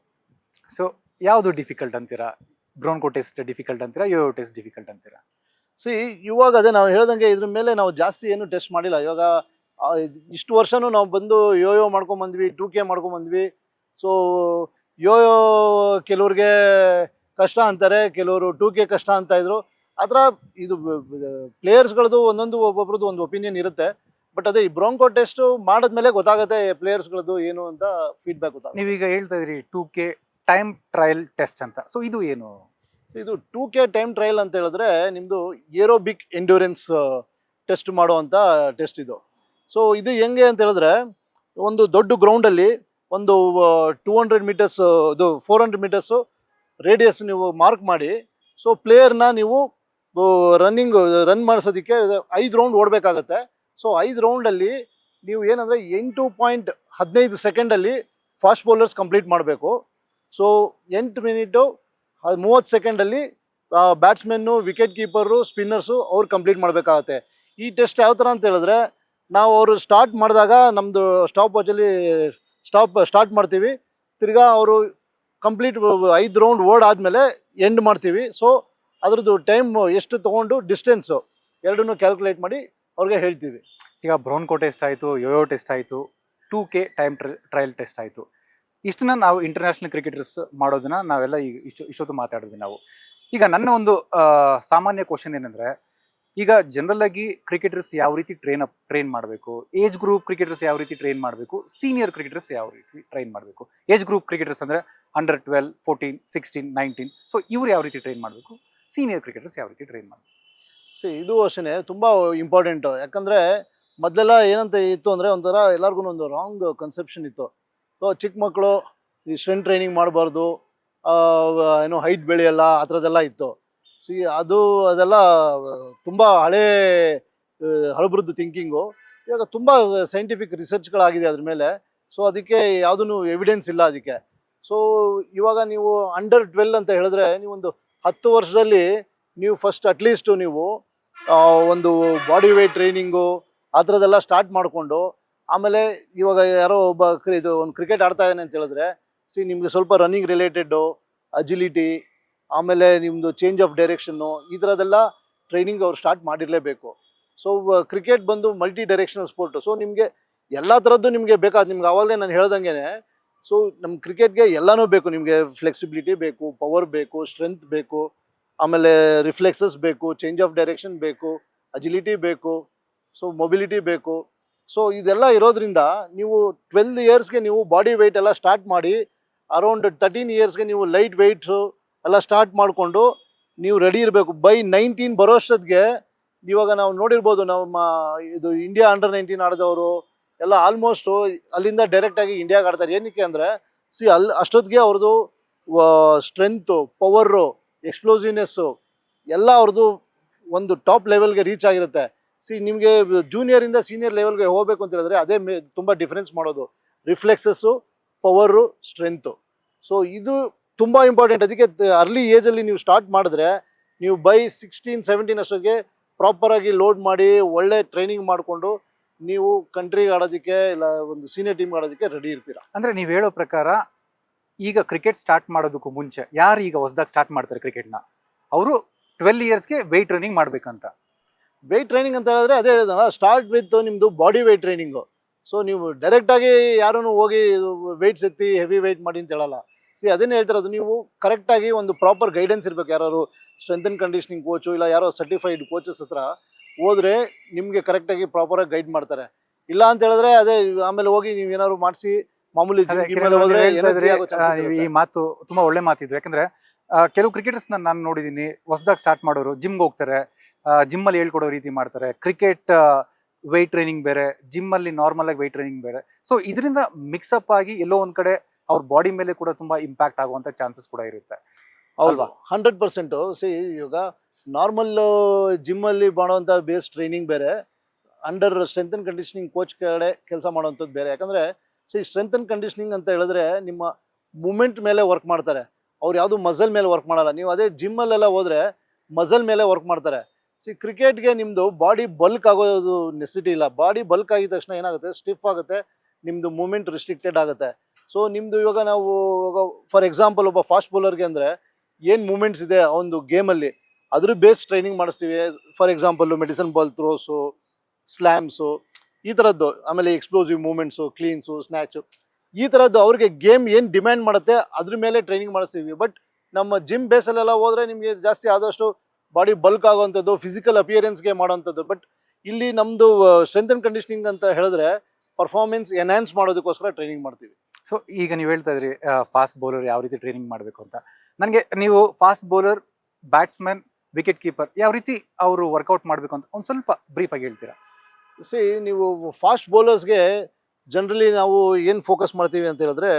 ಸೊ ಯಾವುದು ಡಿಫಿಕಲ್ಟ್ ಅಂತೀರಾ? ಬ್ರೋನ್ಕೋ ಟೆಸ್ಟ್ ಡಿಫಿಕಲ್ಟ್ ಅಂತೀರಾ, ಯೋಯೋ ಟೆಸ್ಟ್ ಡಿಫಿಕಲ್ಟ್ ಅಂತೀರಾ? ಇವಾಗ ಅದೇ ನಾವು ಹೇಳ್ದಂಗೆ ಇದ್ರ ಮೇಲೆ ನಾವು ಜಾಸ್ತಿ ಏನು ಟೆಸ್ಟ್ ಮಾಡಿಲ್ಲ. ಇವಾಗ ಇಷ್ಟು ವರ್ಷನೂ ನಾವು ಬಂದು ಯೋಯೋ ಮಾಡ್ಕೊಂಬಂದ್ವಿ, 2K ಮಾಡ್ಕೊಂಬಂದ್ವಿ. ಸೊ ಯೋಯೋ ಕೆಲವ್ರಿಗೆ ಕಷ್ಟ ಅಂತಾರೆ, ಕೆಲವರು 2K ಕಷ್ಟ ಅಂತ ಇದ್ರು. ಆ ಥರ ಇದು ಪ್ಲೇಯರ್ಸ್ಗಳದ್ದು ಒಬ್ಬೊಬ್ರದ್ದು ಒಂದು ಒಪಿನಿಯನ್ ಇರುತ್ತೆ. ಬಟ್ ಅದೇ ಈ ಬ್ರೋಂಕೋ ಟೆಸ್ಟ್ ಮಾಡಿದ್ಮೇಲೆ ಗೊತ್ತಾಗುತ್ತೆ ಪ್ಲೇಯರ್ಸ್ಗಳದ್ದು ಏನು ಅಂತ ಫೀಡ್ಬ್ಯಾಕ್ ಗೊತ್ತಾಗುತ್ತೆ. ನೀವೀಗ ಹೇಳ್ತಾ ಇದ್ರಿ 2K ಟೈಮ್ ಟ್ರಯಲ್ ಟೆಸ್ಟ್ ಅಂತ. ಸೊ ಇದು ಏನು? ಇದು 2K ಟೈಮ್ ಟ್ರಯಲ್ ಅಂತ ಹೇಳಿದ್ರೆ ನಿಮ್ಮದು ಏರೋಬಿಕ್ ಎಂಡ್ಯೂರೆನ್ಸ್ ಟೆಸ್ಟ್ ಮಾಡುವಂಥ ಟೆಸ್ಟ್ ಇದು. ಸೊ ಇದು ಹೆಂಗೆ ಅಂತ ಹೇಳಿದ್ರೆ ಒಂದು ದೊಡ್ಡ ಗ್ರೌಂಡಲ್ಲಿ ಒಂದು 200 ಮೀಟರ್ಸ್ ಇದು 400 ಮೀಟರ್ಸು ರೇಡಿಯಸ್ ನೀವು ಮಾರ್ಕ್ ಮಾಡಿ, ಸೊ ಪ್ಲೇಯರ್ನ ನೀವು ರನ್ ಮಾಡಿಸೋದಕ್ಕೆ 5 ರೌಂಡ್ ಓಡಬೇಕಾಗತ್ತೆ. ಸೊ 5 ರೌಂಡಲ್ಲಿ ನೀವು ಏನಂದರೆ 8.15 ಸೆಕೆಂಡಲ್ಲಿ ಫಾಸ್ಟ್ ಬೌಲರ್ಸ್ ಕಂಪ್ಲೀಟ್ ಮಾಡಬೇಕು. ಸೊ 8 ಮಿನಿಟು 30 ಸೆಕೆಂಡಲ್ಲಿ ಬ್ಯಾಟ್ಸ್ಮೆನ್ನು, ವಿಕೆಟ್ ಕೀಪರು, ಸ್ಪಿನ್ನರ್ಸು ಅವ್ರು ಕಂಪ್ಲೀಟ್ ಮಾಡಬೇಕಾಗತ್ತೆ. ಈ ಟೆಸ್ಟ್ ಯಾವ ಥರ ಅಂತ ಹೇಳಿದ್ರೆ ನಾವು ಅವರು ಸ್ಟಾರ್ಟ್ ಮಾಡಿದಾಗ ನಮ್ಮದು ಸ್ಟಾಪ್ ವಾಚಲ್ಲಿ ಸ್ಟಾರ್ಟ್ ಮಾಡ್ತೀವಿ, ತಿರ್ಗಾ ಅವರು ಕಂಪ್ಲೀಟ್ 5 ರೌಂಡ್ ಓಡಾದ್ಮೇಲೆ ಎಂಡ್ ಮಾಡ್ತೀವಿ. ಸೊ ಅದ್ರದ್ದು ಟೈಮ್ ಎಷ್ಟು ತೊಗೊಂಡು ಡಿಸ್ಟೆನ್ಸು ಎರಡನ್ನೂ ಕ್ಯಾಲ್ಕುಲೇಟ್ ಮಾಡಿ ಅವ್ರಿಗೆ ಹೇಳ್ತೀವಿ. ಈಗ ಬ್ರೋನ್ಕೋ ಟೆಸ್ಟ್ ಆಯಿತು, ಯೋಯೋ ಟೆಸ್ಟ್ ಆಯಿತು, 2K ಟೈಮ್ ಟ್ರಯಲ್ ಟೆಸ್ಟ್ ಆಯಿತು. ಇಷ್ಟನ್ನ ನಾವು ಇಂಟರ್ನ್ಯಾಷನಲ್ ಕ್ರಿಕೆಟರ್ಸ್ ಮಾಡೋದನ್ನ ನಾವೆಲ್ಲ ಈಗ ಇಷ್ಟೊತ್ತು ಮಾತಾಡಿದ್ವಿ ನಾವು. ಈಗ ನನ್ನ ಒಂದು ಸಾಮಾನ್ಯ ಕ್ವಶನ್ ಏನಂದರೆ, ಈಗ ಜನರಲ್ ಆಗಿ ಕ್ರಿಕೆಟರ್ಸ್ ಯಾವ ರೀತಿ ಟ್ರೈನ್ ಮಾಡಬೇಕು, ಏಜ್ ಗ್ರೂಪ್ ಕ್ರಿಕೆಟರ್ಸ್ ಯಾವ ರೀತಿ ಟ್ರೈನ್ ಮಾಡಬೇಕು, ಸೀನಿಯರ್ ಕ್ರಿಕೆಟರ್ಸ್ ಯಾವ ರೀತಿ ಟ್ರೈನ್ ಮಾಡಬೇಕು. ಏಜ್ ಗ್ರೂಪ್ ಕ್ರಿಕೆಟರ್ಸ್ ಅಂದರೆ ಅಂಡರ್ 12, 14, 16, 19. ಸೊ ಇವ್ರು ಯಾವ ರೀತಿ ಟ್ರೈನ್ ಮಾಡಬೇಕು, ಸೀನಿಯರ್ ಕ್ರಿಕೆಟರ್ಸ್ ಯಾವ ರೀತಿ ಟ್ರೈನ್ ಮಾಡಬೇಕು? ಇದು ಅಷ್ಟೇ ತುಂಬ ಇಂಪಾರ್ಟೆಂಟು. ಯಾಕಂದರೆ ಮೊದಲೆಲ್ಲ ಏನಂತ ಇತ್ತು ಅಂದರೆ ಒಂಥರ ಎಲ್ಲರಿಗೂ ಒಂದು ರಾಂಗ್ ಕನ್ಸೆಪ್ಷನ್ ಇತ್ತು. ಸೊ ಚಿಕ್ಕ ಮಕ್ಕಳು ಈ ಸ್ಟ್ರೆಂತ್ ಟ್ರೈನಿಂಗ್ ಮಾಡಬಾರ್ದು, ಏನೋ ಹೈಟ್ ಬೆಳೆಯಲ್ಲ, ಆ ಥರದ್ದೆಲ್ಲ ಇತ್ತು. ಅದೆಲ್ಲ ತುಂಬ ಹಳಬರದ್ದು ಥಿಂಕಿಂಗು. ಇವಾಗ ತುಂಬ ಸೈಂಟಿಫಿಕ್ ರಿಸರ್ಚ್ಗಳಾಗಿದೆ ಅದ್ರ ಮೇಲೆ. ಸೊ ಅದಕ್ಕೆ ಯಾವುದೂ ಎವಿಡೆನ್ಸ್ ಇಲ್ಲ ಅದಕ್ಕೆ. ಸೊ ಇವಾಗ ನೀವು ಅಂಡರ್ 12 ಅಂತ ಹೇಳಿದ್ರೆ ನೀವೊಂದು 10 ವರ್ಷದಲ್ಲಿ ನೀವು ಫಸ್ಟ್ ಅಟ್ಲೀಸ್ಟು ನೀವು ಒಂದು ಬಾಡಿ ವೇಟ್ ಟ್ರೈನಿಂಗು ಆ ಥರದ್ದೆಲ್ಲ ಸ್ಟಾರ್ಟ್ ಮಾಡಿಕೊಂಡು, ಆಮೇಲೆ ಇವಾಗ ಯಾರೋ ಒಬ್ಬ ಒಂದು ಕ್ರಿಕೆಟ್ ಆಡ್ತಾ ಇದ್ದಾನೆ ಅಂತ ಹೇಳಿದ್ರೆ ನಿಮಗೆ ಸ್ವಲ್ಪ ರನ್ನಿಂಗ್ ರಿಲೇಟೆಡ್ಡು, ಅಜಿಲಿಟಿ, ಆಮೇಲೆ ನಿಮ್ಮದು ಚೇಂಜ್ ಆಫ್ ಡೈರೆಕ್ಷನ್ನು, ಈ ಥರದ್ದೆಲ್ಲ ಟ್ರೈನಿಂಗ್ ಅವ್ರು ಸ್ಟಾರ್ಟ್ ಮಾಡಿರಲೇಬೇಕು. ಸೊ ಕ್ರಿಕೆಟ್ ಬಂದು ಮಲ್ಟಿ ಡೈರೆಕ್ಷನಲ್ ಸ್ಪೋರ್ಟು. ಸೊ ನಿಮಗೆ ಎಲ್ಲ ಥರದ್ದು ನಿಮಗೆ ಬೇಕಾದ, ನಿಮ್ಗೆ ಆವಾಗಲೇ ನಾನು ಹೇಳ್ದಂಗೆ ಸೊ ನಮ್ಮ ಕ್ರಿಕೆಟ್ಗೆ ಎಲ್ಲನೂ ಬೇಕು. ನಿಮಗೆ ಫ್ಲೆಕ್ಸಿಬಿಲಿಟಿ ಬೇಕು, ಪವರ್ ಬೇಕು, ಸ್ಟ್ರೆಂತ್ ಬೇಕು, ಆಮೇಲೆ ರಿಫ್ಲೆಕ್ಸಸ್ ಬೇಕು, ಚೇಂಜ್ ಆಫ್ ಡೈರೆಕ್ಷನ್ ಬೇಕು, ಅಜಿಲಿಟಿ ಬೇಕು, ಸೊ ಮೊಬಿಲಿಟಿ ಬೇಕು. ಸೊ ಇದೆಲ್ಲ ಇರೋದ್ರಿಂದ ನೀವು 12 ಇಯರ್ಸ್ಗೆ ನೀವು ಬಾಡಿ ವೆಯ್ಟ್ ಎಲ್ಲ ಸ್ಟಾರ್ಟ್ ಮಾಡಿ, ಅರೌಂಡ್ 13 ಇಯರ್ಸ್ಗೆ ನೀವು ಲೈಟ್ ವೆಯ್ಟ್ಸು ಎಲ್ಲ ಸ್ಟಾರ್ಟ್ ಮಾಡಿಕೊಂಡು ನೀವು ರೆಡಿ ಇರಬೇಕು. ಬೈ 19 ಬರೋಷ್ಟೊತ್ತಿಗೆ ಇವಾಗ ನಾವು ನೋಡಿರ್ಬೋದು, ನಮ್ಮ ಇದು ಇಂಡಿಯಾ ಅಂಡರ್ 19 ಆಡಿದವರು ಎಲ್ಲ ಆಲ್ಮೋಸ್ಟು ಅಲ್ಲಿಂದ ಡೈರೆಕ್ಟಾಗಿ ಇಂಡಿಯಾಗೆ ಆಡ್ತಾರೆ. ಏನಕ್ಕೆ ಅಂದರೆ ಅಷ್ಟೊತ್ತಿಗೆ ಅವ್ರದ್ದು ಸ್ಟ್ರೆಂತು, ಪವರು, ಎಕ್ಸ್ಪ್ಲೋಸಿವ್ನೆಸ್ಸು ಎಲ್ಲ ಅವ್ರದ್ದು ಒಂದು ಟಾಪ್ ಲೆವೆಲ್ಗೆ ರೀಚ್ ಆಗಿರುತ್ತೆ. ನಿಮಗೆ ಜೂನಿಯರಿಂದ ಸೀನಿಯರ್ ಲೆವೆಲ್ಗೆ ಹೋಗಬೇಕು ಅಂತ ಹೇಳಿದ್ರೆ ಅದೇ ತುಂಬ ಡಿಫ್ರೆನ್ಸ್ ಮಾಡೋದು, ರಿಫ್ಲೆಕ್ಸಸ್ಸು, ಪವರು, ಸ್ಟ್ರೆಂತು. ಸೊ ಇದು ತುಂಬ ಇಂಪಾರ್ಟೆಂಟ್. ಅದಕ್ಕೆ ಅರ್ಲಿ ಏಜಲ್ಲಿ ನೀವು ಸ್ಟಾರ್ಟ್ ಮಾಡಿದ್ರೆ ನೀವು ಬೈ 16-17 ಅಷ್ಟೊತ್ತಿಗೆ ಪ್ರಾಪರಾಗಿ ಲೋಡ್ ಮಾಡಿ ಒಳ್ಳೆ ಟ್ರೈನಿಂಗ್ ಮಾಡಿಕೊಂಡು ನೀವು ಕಂಟ್ರಿಗೆ ಆಡೋದಕ್ಕೆ ಇಲ್ಲ ಒಂದು ಸೀನಿಯರ್ ಟೀಮ್ ಆಡೋದಕ್ಕೆ ರೆಡಿ ಇರ್ತೀರಾ. ಅಂದ್ರೆ ನೀವು ಹೇಳೋ ಪ್ರಕಾರ ಈಗ ಕ್ರಿಕೆಟ್ ಸ್ಟಾರ್ಟ್ ಮಾಡೋದಕ್ಕೂ ಮುಂಚೆ ಯಾರು ಈಗ ಹೊಸದಾಗಿ ಸ್ಟಾರ್ಟ್ ಮಾಡ್ತಾರೆ ಕ್ರಿಕೆಟ್ನ, ಅವರು 12 ಇಯರ್ಸ್ಗೆ ವೆಯ್ಟ್ ಟ್ರೈನಿಂಗ್ ಮಾಡ್ಬೇಕಂತ. ವೆಯ್ಟ್ ಟ್ರೈನಿಂಗ್ ಅಂತ ಹೇಳಿದ್ರೆ ಅದೇ ಹೇಳಿದ್ನಲ್ಲ, ಸ್ಟಾರ್ಟ್ ವಿತ್ ನಿಮ್ಮದು ಬಾಡಿ ವೆಯ್ಟ್ ಟ್ರೈನಿಂಗು. ಸೊ ನೀವು ಡೈರೆಕ್ಟಾಗಿ ಯಾರೂ ಹೋಗಿ ವೆಯ್ಟ್ಸ್ ಎತ್ತಿ ಹೆವಿ ವೆಯ್ಟ್ ಮಾಡಿ ಅಂತ ಹೇಳಲ್ಲ. ಅದನ್ನೇ ಹೇಳ್ತಿರೋದು, ನೀವು ಕರೆಕ್ಟಾಗಿ ಒಂದು ಪ್ರಾಪರ್ ಗೈಡೆನ್ಸ್ ಇರಬೇಕು. ಯಾರು ಸ್ಟ್ರೆಂತ್ ಆ್ಯಂಡ್ ಕಂಡೀಷನಿಂಗ್ ಕೋಚು ಇಲ್ಲ ಯಾರೋ ಸರ್ಟಿಫೈಡ್ ಕೋಚಸ್ ಹತ್ರ ಹೋದ್ರೆ ನಿಮಗೆ ಕರೆಕ್ಟಾಗಿ ಪ್ರಾಪರಾಗಿ ಗೈಡ್ ಮಾಡ್ತಾರೆ. ಇಲ್ಲ ಅಂತ ಹೇಳಿದ್ರೆ ಅದೇ ಆಮೇಲೆ ಹೋಗಿ ನೀವು ಏನಾದ್ರು ಮಾಡಿಸಿ ಮಾಮೂಲಿ ಅದೇ gym ಕಿರಣ್ ಮೇಲೆ ಅವ್ರು ಹೋದ್ರೆ ಹೇಳ್ತಾ energy ಇದ್ರಿ, ಆಗೋ chances ಈ ಇರುತ್ತೆ. ಮಾತು ತುಂಬಾ ಒಳ್ಳೆ ಮಾತಿದ್ರು. ಯಾಕಂದ್ರೆ ಕೆಲವು ಕ್ರಿಕೆಟರ್ಸ್ ನಾನು ನೋಡಿದೀನಿ, ಹೊಸದಾಗಿ ಸ್ಟಾರ್ಟ್ ಮಾಡೋರು ಜಿಮ್ಗೆ ಹೋಗ್ತಾರೆ, ಜಿಮ್ ಅಲ್ಲಿ ಹೇಳ್ಕೊಡೋ ರೀತಿ ಮಾಡ್ತಾರೆ. ಕ್ರಿಕೆಟ್ ವೆಯ್ಟ್ ಟ್ರೈನಿಂಗ್ ಬೇರೆ, ಜಿಮ್ ಅಲ್ಲಿ ನಾರ್ಮಲ್ ಆಗಿ ವೆಯ್ಟ್ ಟ್ರೈನಿಂಗ್ ಬೇರೆ. ಸೊ ಇದರಿಂದ ಮಿಕ್ಸಪ್ ಆಗಿ ಎಲ್ಲೋ ಒಂದ್ ಕಡೆ ಅವ್ರ ಬಾಡಿ ಮೇಲೆ ಕೂಡ ತುಂಬಾ ಇಂಪ್ಯಾಕ್ಟ್ ಆಗುವಂತ ಚಾನ್ಸಸ್ ಕೂಡ ಇರುತ್ತೆ. ಹೌದು, ಅಲ್ವಾ? 100%. ಇವಾಗ ನಾರ್ಮಲ್ ಜಿಮ್ ಅಲ್ಲಿ ಮಾಡುವಂತ ಬೇಸ್ ಟ್ರೈನಿಂಗ್ ಬೇರೆ, under strength and conditioning coach ಕಡೆ ಕೆಲಸ ಮಾಡುವಂಥದ್ದು ಬೇರೆ. ಯಾಕಂದ್ರೆ ಸ್ಟ್ರೆಂತ್ ಅಂಡ್ ಕಂಡೀಷನಿಂಗ್ ಅಂತ ಹೇಳಿದ್ರೆ ನಿಮ್ಮ ಮೂಮೆಂಟ್ ಮೇಲೆ ವರ್ಕ್ ಮಾಡ್ತಾರೆ. ಅವ್ರು ಯಾವುದು ಮಸಲ್ ಮೇಲೆ ವರ್ಕ್ ಮಾಡಲ್ಲ. ನೀವು ಅದೇ ಜಿಮ್ ಅಲ್ಲೆಲ್ಲ ಹೋದ್ರೆ ಮಸಲ್ ಮೇಲೆ ವರ್ಕ್ ಮಾಡ್ತಾರೆ. ಕ್ರಿಕೆಟ್ಗೆ ನಿಮ್ದು ಬಾಡಿ ಬಲ್ಕ್ ಆಗೋದು ನೆಸಿಟಿ ಇಲ್ಲ. ಬಾಡಿ ಬಲ್ಕ್ ಆಗಿದ ತಕ್ಷಣ ಏನಾಗುತ್ತೆ, ಸ್ಟಿಫ್ ಆಗುತ್ತೆ, ನಿಮ್ದು ಮೂಮೆಂಟ್ ರಿಸ್ಟ್ರಿಕ್ಟೆಡ್ ಆಗುತ್ತೆ. ಸೊ ನಿಮ್ದು ಇವಾಗ ನಾವು ಫಾರ್ ಎಕ್ಸಾಂಪಲ್ ಒಬ್ಬ ಫಾಸ್ಟ್ ಬೌಲರ್ಗೆ ಅಂದ್ರೆ ಏನು ಮೂಮೆಂಟ್ಸ್ ಇದೆ ಆ ಒಂದು ಗೇಮಲ್ಲಿ, ಅದ್ರ ಬೇಸ್ ಟ್ರೈನಿಂಗ್ ಮಾಡಿಸ್ತೀವಿ. ಫಾರ್ ಎಕ್ಸಾಂಪಲ್ ಮೆಡಿಸನ್ ಬಾಲ್ ಥ್ರೋಸು, ಸ್ಲ್ಯಾಮ್ಸು, ಈ ಥರದ್ದು, ಆಮೇಲೆ ಎಕ್ಸ್ಪ್ಲೋಸಿವ್ ಮೂಮೆಂಟ್ಸು, ಕ್ಲೀನ್ಸು, ಸ್ನ್ಯಾಚು, ಈ ಥರದ್ದು ಅವ್ರಿಗೆ ಗೇಮ್ ಏನು ಡಿಮ್ಯಾಂಡ್ ಮಾಡುತ್ತೆ ಅದ್ರ ಮೇಲೆ ಟ್ರೈನಿಂಗ್ ಮಾಡಿಸ್ತೀವಿ. ಬಟ್ ನಮ್ಮ ಜಿಮ್ ಬೇಸಲ್ಲೆಲ್ಲ ಹೋದ್ರೆ ನಿಮಗೆ ಜಾಸ್ತಿ ಆದಷ್ಟು ಬಾಡಿ ಬಲ್ಕ್ ಆಗುವಂಥದ್ದು, ಫಿಸಿಕಲ್ ಅಪಿಯರೆನ್ಸ್ಗೆ ಮಾಡೋವಂಥದ್ದು. ಬಟ್ ಇಲ್ಲಿ ನಮ್ಮದು ಸ್ಟ್ರೆಂತ್ ಆ್ಯಂಡ್ ಕಂಡೀಷನಿಂಗ್ ಅಂತ ಹೇಳಿದ್ರೆ ಪರ್ಫಾರ್ಮೆನ್ಸ್ ಎನ್ಹಾನ್ಸ್ ಮಾಡೋದಕ್ಕೋಸ್ಕರ ಟ್ರೈನಿಂಗ್ ಮಾಡ್ತೀವಿ. ಸೊ ಈಗ ನೀವು ಹೇಳ್ತಾ ಇದ್ರಿ ಫಾಸ್ಟ್ ಬೌಲರ್ ಯಾವ ರೀತಿ ಟ್ರೈನಿಂಗ್ ಮಾಡಬೇಕು ಅಂತ. ನನಗೆ ನೀವು fast bowler, batsman, wicket keeper ಯಾವ ರೀತಿ ಅವರು ವರ್ಕೌಟ್ ಮಾಡಬೇಕು ಅಂತ ಒಂದು ಸ್ವಲ್ಪ ಬ್ರೀಫ್ ಆಗಿ ಹೇಳ್ತೀರಾ? ನೀವು ಫಾಸ್ಟ್ ಬೌಲರ್ಸ್ಗೆ ಜನರಲಿ ನಾವು ಏನು ಫೋಕಸ್ ಮಾಡ್ತೀವಿ ಅಂತ ಹೇಳಿದ್ರೆ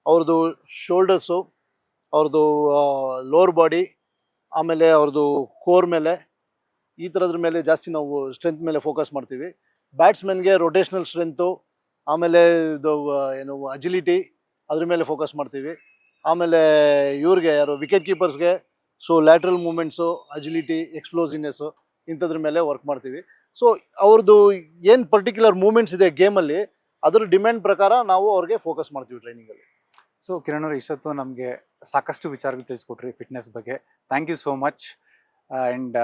ಅವ್ರದ್ದು ಶೋಲ್ಡರ್ಸು, ಅವ್ರದ್ದು ಲೋವರ್ ಬಾಡಿ, ಆಮೇಲೆ ಅವ್ರದ್ದು ಕೋರ್ ಮೇಲೆ, ಈ ಥರದ್ರ ಮೇಲೆ ಜಾಸ್ತಿ ನಾವು ಸ್ಟ್ರೆಂತ್ ಮೇಲೆ ಫೋಕಸ್ ಮಾಡ್ತೀವಿ. ಬ್ಯಾಟ್ಸ್ಮನ್ಗೆ ರೊಟೇಷ್ನಲ್ ಸ್ಟ್ರೆಂತು, ಆಮೇಲೆ ಇದು ಏನು ಅಜಿಲಿಟಿ, ಅದ್ರ ಮೇಲೆ ಫೋಕಸ್ ಮಾಡ್ತೀವಿ. ಆಮೇಲೆ ಇವ್ರಿಗೆ ಯಾರು ವಿಕೆಟ್ ಕೀಪರ್ಸ್ಗೆ ಲ್ಯಾಟ್ರಲ್ ಮೂಮೆಂಟ್ಸು, ಅಜಿಲಿಟಿ, ಎಕ್ಸ್ಪ್ಲೋಸಿವ್ನೆಸ್ಸು, ಇಂಥದ್ರ ಮೇಲೆ ವರ್ಕ್ ಮಾಡ್ತೀವಿ. ಸೊ ಅವ್ರದ್ದು ಏನು ಪರ್ಟಿಕ್ಯುಲರ್ ಮೂಮೆಂಟ್ಸ್ ಇದೆ ಗೇಮಲ್ಲಿ, ಅದ್ರ ಡಿಮ್ಯಾಂಡ್ ಪ್ರಕಾರ ನಾವು ಅವ್ರಿಗೆ ಫೋಕಸ್ ಮಾಡ್ತೀವಿ ಟ್ರೈನಿಂಗಲ್ಲಿ. ಸೊ ಕಿರಣ್ ಅವರು ಇಷ್ಟೊತ್ತು ನಮಗೆ ಸಾಕಷ್ಟು ವಿಚಾರಗಳು ತಿಳಿಸ್ಕೊಟ್ರಿ ಫಿಟ್ನೆಸ್ ಬಗ್ಗೆ. Thank you so much. And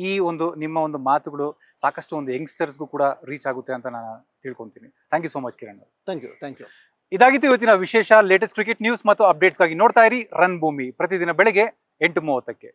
ಈ ಒಂದು ನಿಮ್ಮ ಒಂದು ಮಾತುಗಳು ಸಾಕಷ್ಟು ಒಂದು ಯಂಗ್ಸ್ಟರ್ಸ್ಗೂ ಕೂಡ ರೀಚ್ ಆಗುತ್ತೆ ಅಂತ ನಾನು ತಿಳ್ಕೊತೀನಿ. Thank you so much Kiran ಅವರು. Thank you. ಇದಾಗಿತ್ತು ಇವತ್ತಿನ ವಿಶೇಷ. ಲೇಟೆಸ್ಟ್ ಕ್ರಿಕೆಟ್ ನ್ಯೂಸ್ ಮತ್ತು ಅಪ್ಡೇಟ್ಸ್ಗಾಗಿ ನೋಡ್ತಾ ಇರಿ ರನ್ ಭೂಮಿ, ಪ್ರತಿದಿನ ಬೆಳಗ್ಗೆ 8:30ಕ್ಕೆ.